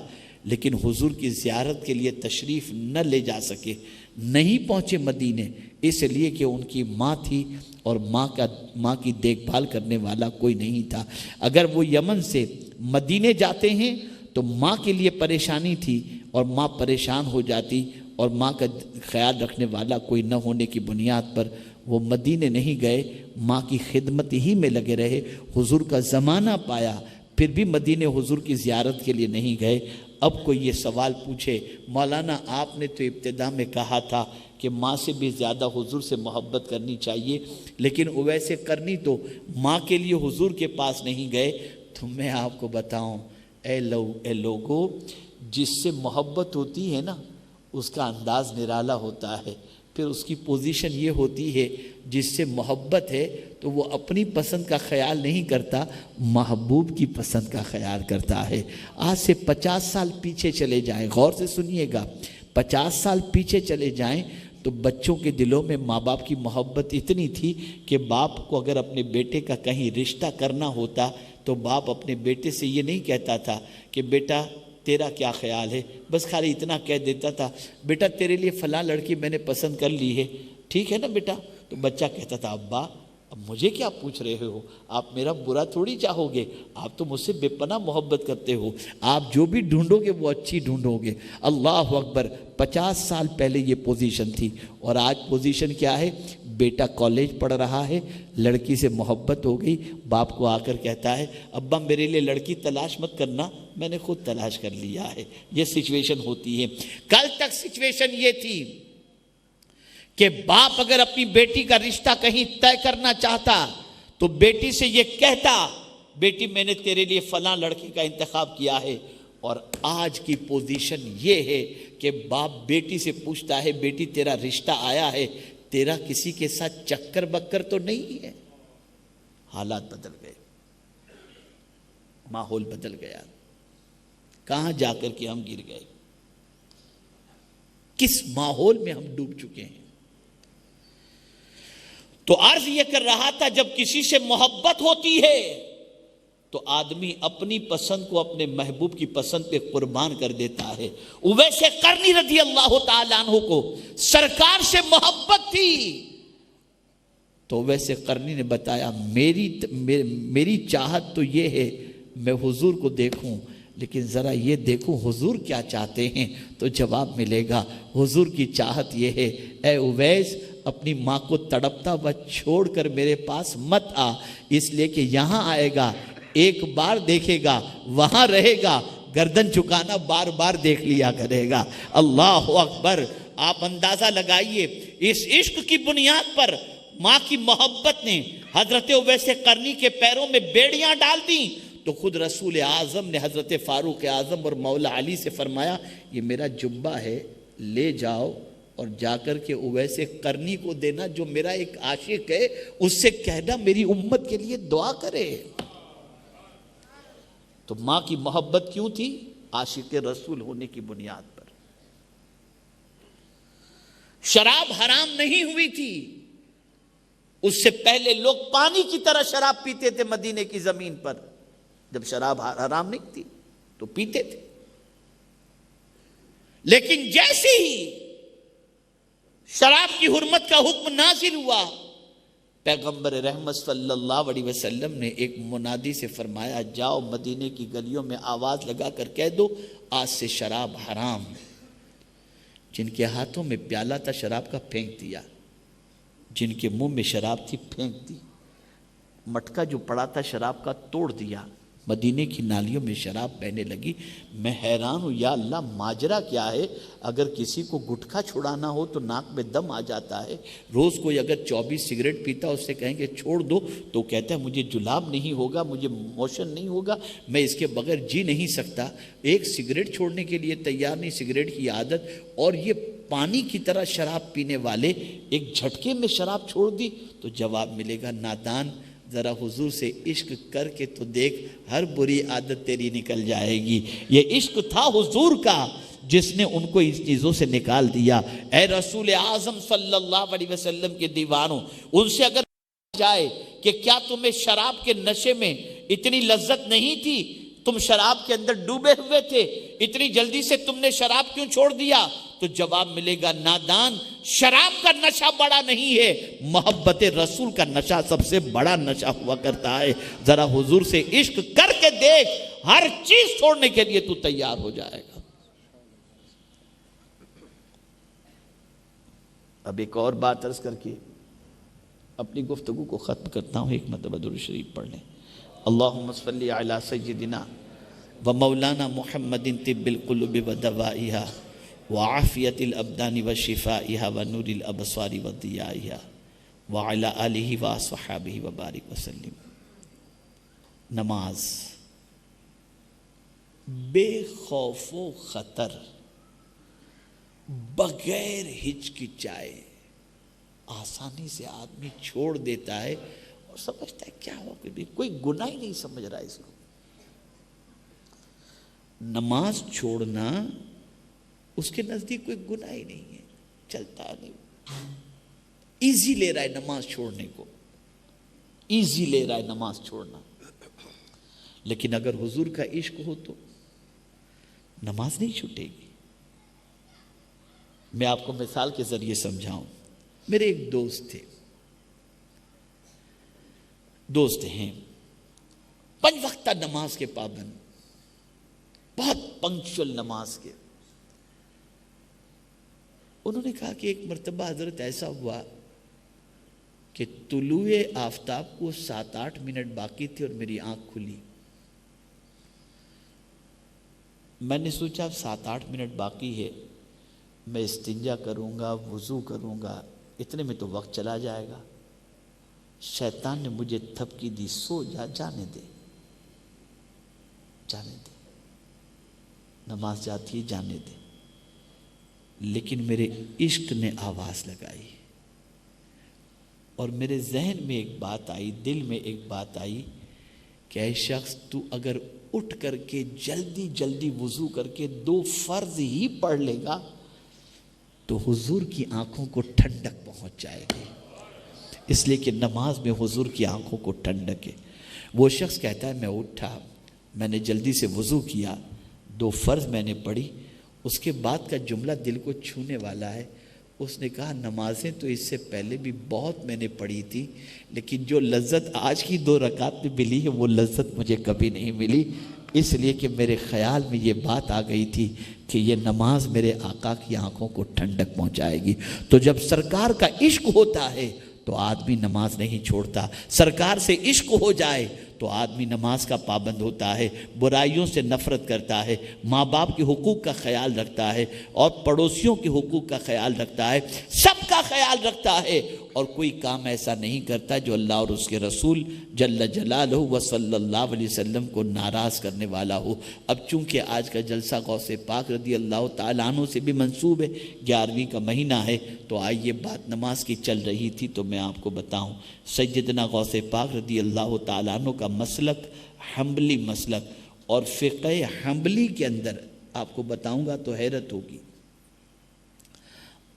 لیکن حضور کی زیارت کے لیے تشریف نہ لے جا سکے، نہیں پہنچے مدینے، اس لیے کہ ان کی ماں تھی اور ماں کی دیکھ بھال کرنے والا کوئی نہیں تھا۔ اگر وہ یمن سے مدینے جاتے ہیں تو ماں کے لیے پریشانی تھی اور ماں پریشان ہو جاتی، اور ماں کا خیال رکھنے والا کوئی نہ ہونے کی بنیاد پر وہ مدینے نہیں گئے، ماں کی خدمت ہی میں لگے رہے۔ حضور کا زمانہ پایا، پھر بھی مدینے حضور کی زیارت کے لیے نہیں گئے۔ اب کوئی یہ سوال پوچھے، مولانا آپ نے تو ابتدا میں کہا تھا کہ ماں سے بھی زیادہ حضور سے محبت کرنی چاہیے، لیکن اویس قرنی تو ماں کے لیے حضور کے پاس نہیں گئے۔ تو میں آپ کو بتاؤں، اے لوگو، جس سے محبت ہوتی ہے نا، اس کا انداز نرالا ہوتا ہے، پھر اس کی پوزیشن یہ ہوتی ہے، جس سے محبت ہے تو وہ اپنی پسند کا خیال نہیں کرتا، محبوب کی پسند کا خیال کرتا ہے۔ آج سے 50 سال پیچھے چلے جائیں، غور سے سنیے گا، 50 سال پیچھے چلے جائیں تو بچوں کے دلوں میں ماں باپ کی محبت اتنی تھی کہ باپ کو اگر اپنے بیٹے کا کہیں رشتہ کرنا ہوتا تو باپ اپنے بیٹے سے یہ نہیں کہتا تھا کہ بیٹا تیرا کیا خیال ہے، بس خالی اتنا کہہ دیتا تھا، بیٹا تیرے لیے فلاں لڑکی میں نے پسند کر لی ہے، ٹھیک ہے نا بیٹا؟ تو بچہ کہتا تھا ابا اب مجھے کیا پوچھ رہے ہو، آپ میرا برا تھوڑی چاہو گے، آپ تو مجھ سے بے پناہ محبت کرتے ہو، آپ جو بھی ڈھونڈو گے وہ اچھی ڈھونڈو گے۔ اللہ اکبر، 50 سال پہلے یہ پوزیشن تھی، اور آج پوزیشن کیا ہے؟ بیٹا کالج پڑھ رہا ہے، لڑکی سے محبت ہو گئی، باپ کو آ کر کہتا ہے ابا میرے لیے لڑکی تلاش مت کرنا، میں نے خود تلاش کر لیا ہے۔ یہ سچویشن ہوتی ہے۔ کل تک سچویشن یہ تھی کہ باپ اگر اپنی بیٹی کا رشتہ کہیں طے کرنا چاہتا تو بیٹی سے یہ کہتا بیٹی میں نے تیرے لیے فلاں لڑکی کا انتخاب کیا ہے، اور آج کی پوزیشن یہ ہے کہ باپ بیٹی سے پوچھتا ہے بیٹی تیرا رشتہ آیا ہے، تیرا کسی کے ساتھ چکر بکر تو نہیں ہے؟ حالات بدل گئے، ماحول بدل گیا، کہاں جا کر کے ہم گر گئے، کس ماحول میں ہم ڈوب چکے ہیں۔ تو عرض یہ کر رہا تھا، جب کسی سے محبت ہوتی ہے تو آدمی اپنی پسند کو اپنے محبوب کی پسند پہ قربان کر دیتا ہے۔ اویس قرنی رضی اللہ تعالیٰ عنہ کو سرکار سے محبت تھی، تو اویس قرنی نے بتایا میری چاہت تو یہ ہے میں حضور کو دیکھوں، لیکن ذرا یہ دیکھوں حضور کیا چاہتے ہیں، تو جواب ملے گا حضور کی چاہت یہ ہے، اے اویس اپنی ماں کو تڑپتا ہوا چھوڑ کر میرے پاس مت آ، اس لیے کہ یہاں آئے گا ایک بار دیکھے گا وہاں رہے گا، گردن چکانا بار بار دیکھ لیا کرے گا۔ اللہ اکبر، آپ اندازہ لگائیے، اس عشق کی بنیاد پر ماں کی محبت نے حضرت اویس قرنی کے پیروں میں بیڑیاں ڈال دیں، تو خود رسول اعظم نے حضرت فاروق اعظم اور مولا علی سے فرمایا یہ میرا جبہ ہے، لے جاؤ اور جا کر کے اویس قرنی کو دینا، جو میرا ایک عاشق ہے، اس سے کہنا میری امت کے لیے دعا کرے۔ تو ماں کی محبت کیوں تھی؟ عاشق رسول ہونے کی بنیاد پر۔ شراب حرام نہیں ہوئی تھی، اس سے پہلے لوگ پانی کی طرح شراب پیتے تھے مدینے کی زمین پر، جب شراب حرام نہیں تھی تو پیتے تھے، لیکن جیسے ہی شراب کی حرمت کا حکم نازل ہوا، پیغمبر رحمت صلی اللہ علیہ وسلم نے ایک منادی سے فرمایا جاؤ مدینے کی گلیوں میں آواز لگا کر کہہ دو آج سے شراب حرام. جن کے ہاتھوں میں پیالہ تھا شراب کا پھینک دیا, جن کے منہ میں شراب تھی پھینک دی, مٹکا جو پڑا تھا شراب کا توڑ دیا, مدینے کی نالیوں میں شراب بہنے لگی. میں حیران ہوں یا اللہ ماجرا کیا ہے؟ اگر کسی کو گٹکا چھڑانا ہو تو ناک میں دم آ جاتا ہے. روز کوئی اگر 24 سگریٹ پیتا اس سے کہیں کہ چھوڑ دو تو کہتا ہے مجھے جلاب نہیں ہوگا, مجھے موشن نہیں ہوگا, میں اس کے بغیر جی نہیں سکتا. ایک سگریٹ چھوڑنے کے لیے تیار نہیں, سگریٹ کی عادت, اور یہ پانی کی طرح شراب پینے والے ایک جھٹکے میں شراب چھوڑ دی. تو جواب ملے گا نادان ذرا حضور سے عشق کر کے تو دیکھ, ہر بری عادت تیری نکل جائے گی. یہ عشق تھا حضور کا جس نے ان کو اس چیزوں سے نکال دیا. اے رسول اعظم صلی اللہ علیہ وسلم کے دیوانوں, ان سے اگر جائے کہ کیا تمہیں شراب کے نشے میں اتنی لذت نہیں تھی, تم شراب کے اندر ڈوبے ہوئے تھے, اتنی جلدی سے تم نے شراب کیوں چھوڑ دیا؟ تو جواب ملے گا نادان, شراب کا نشہ بڑا نہیں ہے, محبت رسول کا نشہ سب سے بڑا نشہ ہوا کرتا ہے. ذرا حضور سے عشق کر کے دیکھ, ہر چیز چھوڑنے کے لیے تو تیار ہو جائے گا. اب ایک اور بات عرض کر کے اپنی گفتگو کو ختم کرتا ہوں. ایک مرتبہ درود شریف پڑھ لیں. اللہم صلی علی سیدنا و مولانا محمد طب القلوب و دوائها وعافیت الابدان و شفائها و نور الابصار و ضیائها وعلی آلہ و اصحابہ و بارک وسلم. نماز بے خوف و خطر, بغیر ہچکچائے آسانی سے آدمی چھوڑ دیتا ہے اور سمجھتا ہے کیا ہو, کوئی گناہ ہی نہیں سمجھ رہا اس کو. نماز چھوڑنا اس کے نزدیک کوئی گناہ ہی نہیں ہے, چلتا نہیں, ایزی لے رہا ہے نماز چھوڑنے کو, ایزی لے رہا ہے نماز چھوڑنا. لیکن اگر حضور کا عشق ہو تو نماز نہیں چھوٹے گی. میں آپ کو مثال کے ذریعے سمجھاؤں. میرے ایک دوست ہیں 5 وقتہ نماز کے پابند, بہت پنکچول نماز کے. انہوں نے کہا کہ ایک مرتبہ حضرت ایسا ہوا کہ طلوع آفتاب کو 7-8 منٹ باقی تھے اور میری آنکھ کھلی. میں نے سوچا اب 7-8 منٹ باقی ہے, میں استنجا کروں گا, وضو کروں گا, اتنے میں تو وقت چلا جائے گا. شیطان نے مجھے تھپکی دی, سو جا, جانے دے, نماز جاتی ہے, جانے دے. لیکن میرے عشق نے آواز لگائی اور میرے ذہن میں ایک بات آئی, دل میں ایک بات آئی کہ اے شخص, تو اگر اٹھ کر کے جلدی وضو کر کے 2 فرض ہی پڑھ لے گا تو حضور کی آنکھوں کو ٹھنڈک پہنچ جائے گی. اس لیے کہ نماز میں حضور کی آنکھوں کو ٹھنڈک ہے. وہ شخص کہتا ہے میں اٹھا, میں نے جلدی سے وضو کیا, 2 فرض میں نے پڑھی, اس کے بعد کا جملہ دل کو چھونے والا ہے. اس نے کہا نمازیں تو اس سے پہلے بھی بہت میں نے پڑھی تھی, لیکن جو لذت آج کی 2 رکعت میں ملی ہے وہ لذت مجھے کبھی نہیں ملی. اس لیے کہ میرے خیال میں یہ بات آ گئی تھی کہ یہ نماز میرے آقا کی آنکھوں کو ٹھنڈک پہنچائے گی. تو جب سرکار کا عشق ہوتا ہے تو آدمی نماز نہیں چھوڑتا. سرکار سے عشق ہو جائے تو آدمی نماز کا پابند ہوتا ہے, برائیوں سے نفرت کرتا ہے, ماں باپ کے حقوق کا خیال رکھتا ہے اور پڑوسیوں کے حقوق کا خیال رکھتا ہے, سب کا خیال رکھتا ہے, اور کوئی کام ایسا نہیں کرتا جو اللہ اور اس کے رسول جل جلالہ و صلی اللہ علیہ وسلم کو ناراض کرنے والا ہو. اب چونکہ آج کا جلسہ غوث پاک رضی اللہ تعالیٰ عنہ سے بھی منسوب ہے, 11ویں کا مہینہ ہے, تو آئیے بات نماز کی چل رہی تھی تو میں آپ کو بتاؤں. سیدنا غوث پاک رضی اللہ تعالیٰ عنہ کا مسلک حنبلی مسلک, اور فقہ حنبلی کے اندر آپ کو بتاؤں گا تو حیرت ہوگی.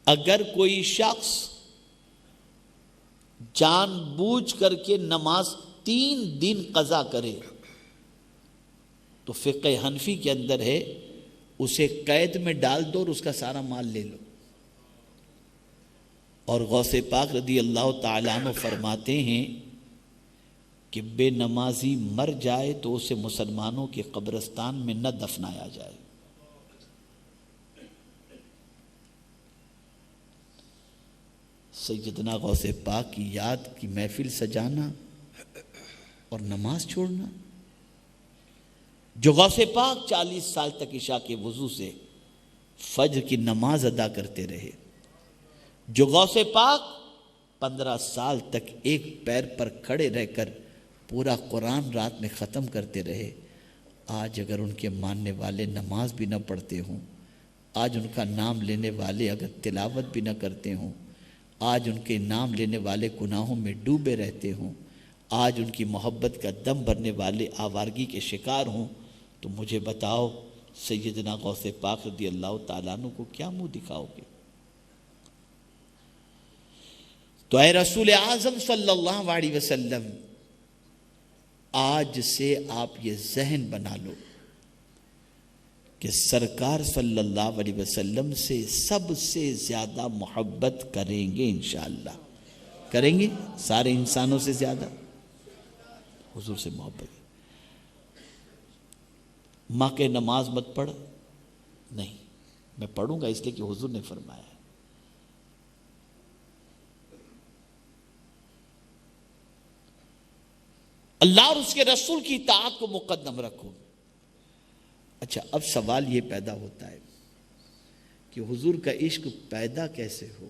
اگر کوئی شخص جان بوجھ کر کے نماز 3 دن قضا کرے تو فقہ حنفی کے اندر ہے اسے قید میں ڈال دو اور اس کا سارا مال لے لو. اور غوث پاک رضی اللہ تعالیٰ عنہ فرماتے ہیں کہ بے نمازی مر جائے تو اسے مسلمانوں کے قبرستان میں نہ دفنایا جائے۔ سیدنا غوث پاک کی یاد کی محفل سجانا اور نماز چھوڑنا۔ جو غوث پاک 40 سال تک عشاء کے وضو سے فجر کی نماز ادا کرتے رہے، جو غوث پاک 15 سال تک ایک پیر پر کھڑے رہ کر پورا قرآن رات میں ختم کرتے رہے، آج اگر ان کے ماننے والے نماز بھی نہ پڑھتے ہوں، آج ان کا نام لینے والے اگر تلاوت بھی نہ کرتے ہوں، آج ان کے نام لینے والے گناہوں میں ڈوبے رہتے ہوں، آج ان کی محبت کا دم بھرنے والے آوارگی کے شکار ہوں، تو مجھے بتاؤ سیدنا غوث پاک رضی اللہ تعالیٰ عنہ کو کیا منہ دکھاؤ گے؟ تو اے رسول اعظم صلی اللہ علیہ وسلم، آج سے آپ یہ ذہن بنا لو کہ سرکار صلی اللہ علیہ وسلم سے سب سے زیادہ محبت کریں گے انشاءاللہ، کریں گے سارے انسانوں سے زیادہ حضور سے محبت۔ ماں کے نماز مت پڑھ، نہیں میں پڑھوں گا اس لیے کہ حضور نے فرمایا ہے۔ اللہ اور اس کے رسول کی اطاعت کو مقدم رکھو۔ اچھا اب سوال یہ پیدا ہوتا ہے کہ حضور کا عشق پیدا کیسے ہو؟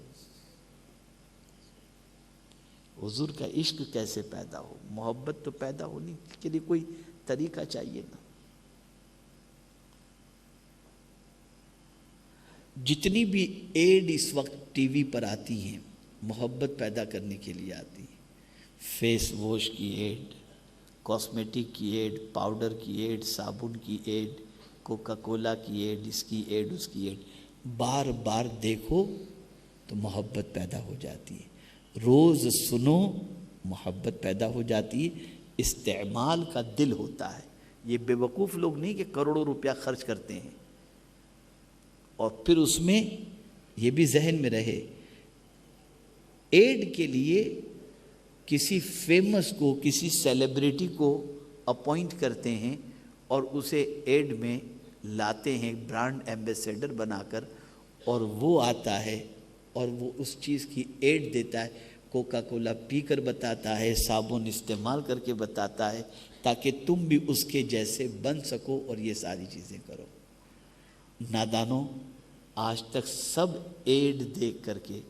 حضور کا عشق کیسے پیدا ہو؟ محبت تو پیدا ہونے کے لیے کوئی طریقہ چاہیے نا۔ جتنی بھی ایڈ اس وقت ٹی وی پر آتی ہیں محبت پیدا کرنے کے لیے آتی ہیں، فیس واش کی ایڈ، کاسمیٹک کی ایڈ، پاؤڈر کی ایڈ، صابن کی ایڈ، کوکا کولا کی ایڈ، اس کی ایڈ اس کی ایڈ، بار بار دیکھو تو محبت پیدا ہو جاتی ہے، روز سنو محبت پیدا ہو جاتی ہے۔ استعمال کا دل ہوتا ہے، یہ بے وقوف لوگ نہیں کہ کروڑوں روپیہ خرچ کرتے ہیں اور پھر اس میں یہ بھی ذہن میں رہے ایڈ کے لیے کسی فیمس کو، کسی سیلیبریٹی کو اپوائنٹ کرتے ہیں اور اسے ایڈ میں لاتے ہیں برانڈ ایمبیسیڈر بنا کر، اور وہ آتا ہے اور وہ اس چیز کی ایڈ دیتا ہے، کوکا کولا پی کر بتاتا ہے، صابن استعمال کر کے بتاتا ہے، تاکہ تم بھی اس کے جیسے بن سکو اور یہ ساری چیزیں کرو۔ نادانوں، آج تک سب ایڈ دیکھ کر کے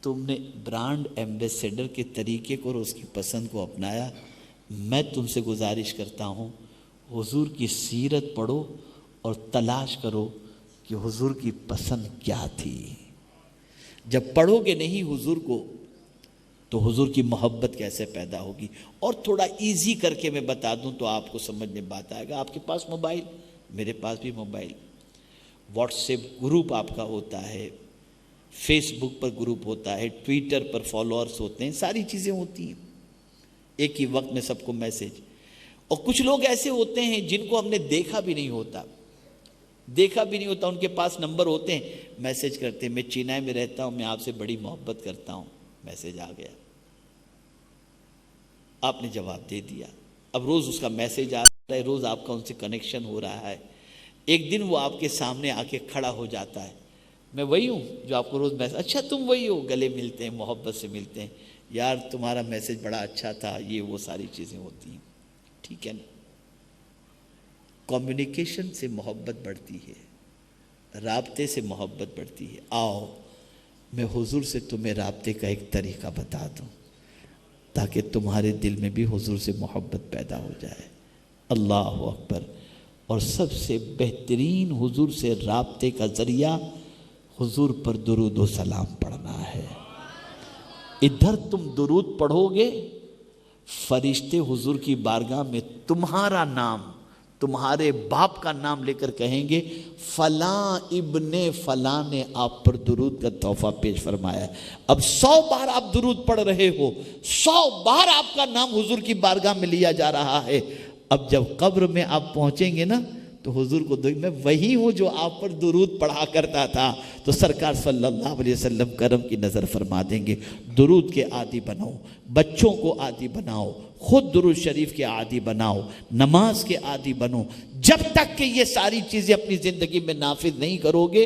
تم نے برانڈ ایمبیسیڈر کے طریقے کو اور اس کی پسند کو اپنایا۔ میں تم سے گزارش کرتا ہوں حضور کی سیرت پڑھو اور تلاش کرو کہ حضور کی پسند کیا تھی۔ جب پڑھو گے نہیں حضور کو تو حضور کی محبت کیسے پیدا ہوگی؟ اور تھوڑا ایزی کر کے میں بتا دوں تو آپ کو سمجھ میں بات آئے گا۔ آپ کے پاس موبائل، میرے پاس بھی موبائل، واٹس ایپ گروپ آپ کا ہوتا ہے، فیس بک پر گروپ ہوتا ہے، ٹویٹر پر فالوورز ہوتے ہیں، ساری چیزیں ہوتی ہیں، ایک ہی وقت میں سب کو میسج۔ اور کچھ لوگ ایسے ہوتے ہیں جن کو ہم نے دیکھا بھی نہیں ہوتا، ان کے پاس نمبر ہوتے ہیں، میسج کرتے ہیں، میں چینائی میں رہتا ہوں، میں آپ سے بڑی محبت کرتا ہوں، میسج آ گیا، آپ نے جواب دے دیا، اب روز اس کا میسج آ رہا ہے، روز آپ کا ان سے کنیکشن ہو رہا ہے، ایک دن وہ آپ کے سامنے آ کے کھڑا ہو جاتا ہے، میں وہی ہوں جو آپ کو روز میسج، اچھا تم وہی ہو، گلے ملتے ہیں، محبت سے ملتے ہیں، یار تمہارا میسج بڑا اچھا تھا، یہ وہ ساری چیزیں ہوتی ہیں، ٹھیک ہے نا۔ کمیونیکیشن سے محبت بڑھتی ہے، رابطے سے محبت بڑھتی ہے۔ آؤ میں حضور سے تمہیں رابطے کا ایک طریقہ بتا دوں تاکہ تمہارے دل میں بھی حضور سے محبت پیدا ہو جائے۔ اللہ اکبر۔ اور سب سے بہترین حضور سے رابطے کا ذریعہ حضور پر درود و سلام پڑھنا ہے۔ ادھر تم درود پڑھو گے، فرشتے حضور کی بارگاہ میں تمہارا نام، تمہارے باپ کا نام لے کر کہیں گے فلاں ابن فلاں نے آپ پر درود کا تحفہ پیش فرمایا ہے۔ اب 100 بار آپ درود پڑھ رہے ہو، 100 بار آپ کا نام حضور کی بارگاہ میں لیا جا رہا ہے۔ اب جب قبر میں آپ پہنچیں گے نا تو حضور کو میں وہی ہوں جو آپ پر درود پڑھا کرتا تھا. تو سرکار صلی اللہ علیہ وسلم کرم کی نظر فرما دیں گے. درود کے عادی بناؤ، بچوں کو عادی بناؤ، خود درود شریف کے عادی بناؤ، نماز کے عادی بنو. جب تک کہ یہ ساری چیزیں اپنی زندگی میں نافذ نہیں کرو گے،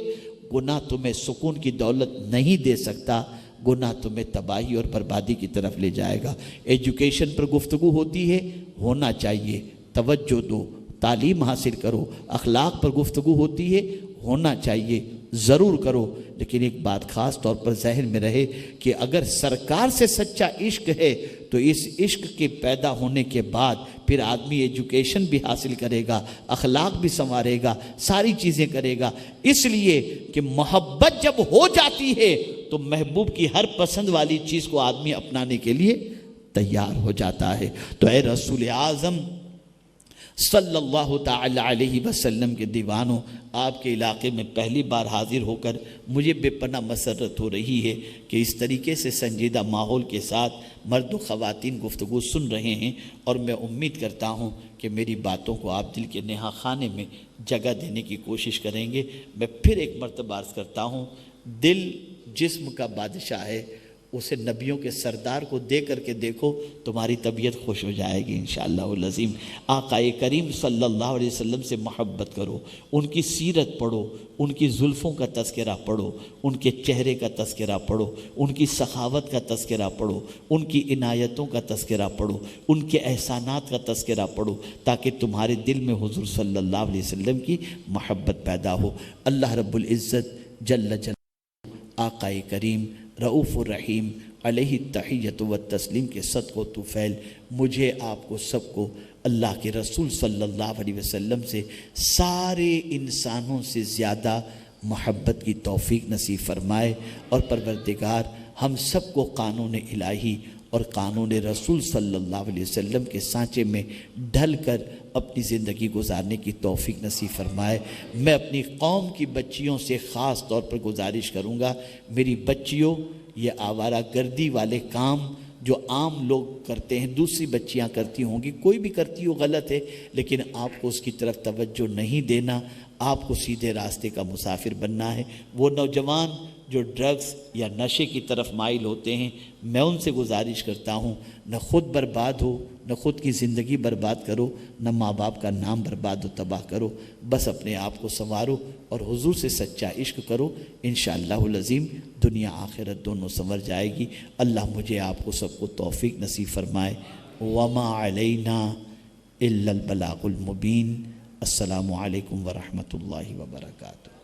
گناہ تمہیں سکون کی دولت نہیں دے سکتا، گناہ تمہیں تباہی اور بربادی کی طرف لے جائے گا. ایجوکیشن پر گفتگو ہوتی ہے، ہونا چاہیے، توجہ دو، تعلیم حاصل کرو. اخلاق پر گفتگو ہوتی ہے، ہونا چاہیے، ضرور کرو. لیکن ایک بات خاص طور پر ذہن میں رہے کہ اگر سرکار سے سچا عشق ہے تو اس عشق کے پیدا ہونے کے بعد پھر آدمی ایجوکیشن بھی حاصل کرے گا، اخلاق بھی سنوارے گا، ساری چیزیں کرے گا. اس لیے کہ محبت جب ہو جاتی ہے تو محبوب کی ہر پسند والی چیز کو آدمی اپنانے کے لیے تیار ہو جاتا ہے. تو اے رسول اعظم صلی اللہ تعالی علیہ وسلم کے دیوانوں، آپ کے علاقے میں پہلی بار حاضر ہو کر مجھے بے پناہ مسرت ہو رہی ہے کہ اس طریقے سے سنجیدہ ماحول کے ساتھ مرد و خواتین گفتگو سن رہے ہیں. اور میں امید کرتا ہوں کہ میری باتوں کو آپ دل کے نہا خانے میں جگہ دینے کی کوشش کریں گے. میں پھر ایک مرتبہ عرض کرتا ہوں، دل جسم کا بادشاہ ہے، اسے نبیوں کے سردار کو دے کر کے دیکھو، تمہاری طبیعت خوش ہو جائے گی انشاءاللہ العظیم. آقا کریم صلی اللہ علیہ وسلم سے محبت کرو، ان کی سیرت پڑھو، ان کی زلفوں کا تذکرہ پڑھو، ان کے چہرے کا تذکرہ پڑھو، ان کی سخاوت کا تذکرہ پڑھو، ان کی عنایتوں کا تذکرہ پڑھو، ان کے احسانات کا تذکرہ پڑھو، تاکہ تمہارے دل میں حضور صلی اللہ علیہ وسلم کی محبت پیدا ہو. اللہ رب العزت جل جلالہ آقا کریم رؤوف الرحیم علیہ التحیۃ والتسلیم کے صدق و طفیل مجھے، آپ کو، سب کو اللہ کے رسول صلی اللہ علیہ وسلم سے سارے انسانوں سے زیادہ محبت کی توفیق نصیب فرمائے. اور پروردگار ہم سب کو قانون الہی اور قانون رسول صلی اللہ علیہ وسلم کے سانچے میں ڈھل کر اپنی زندگی گزارنے کی توفیق نصیب فرمائے. میں اپنی قوم کی بچیوں سے خاص طور پر گزارش کروں گا، میری بچیوں، یہ آوارہ گردی والے کام جو عام لوگ کرتے ہیں، دوسری بچیاں کرتی ہوں گی، کوئی بھی کرتی ہو غلط ہے، لیکن آپ کو اس کی طرف توجہ نہیں دینا، آپ کو سیدھے راستے کا مسافر بننا ہے. وہ نوجوان جو ڈرگز یا نشے کی طرف مائل ہوتے ہیں، میں ان سے گزارش کرتا ہوں، نہ خود برباد ہو، نہ خود کی زندگی برباد کرو، نہ ماں باپ کا نام برباد و تباہ کرو. بس اپنے آپ کو سنوارو اور حضور سے سچا عشق کرو، انشاءاللہ العظیم دنیا آخرت دونوں سنور جائے گی. اللہ مجھے، آپ کو، سب کو توفیق نصیب فرمائے. وما علینا الا البلاغ المبین. السلام علیکم ورحمۃ اللہ وبرکاتہ.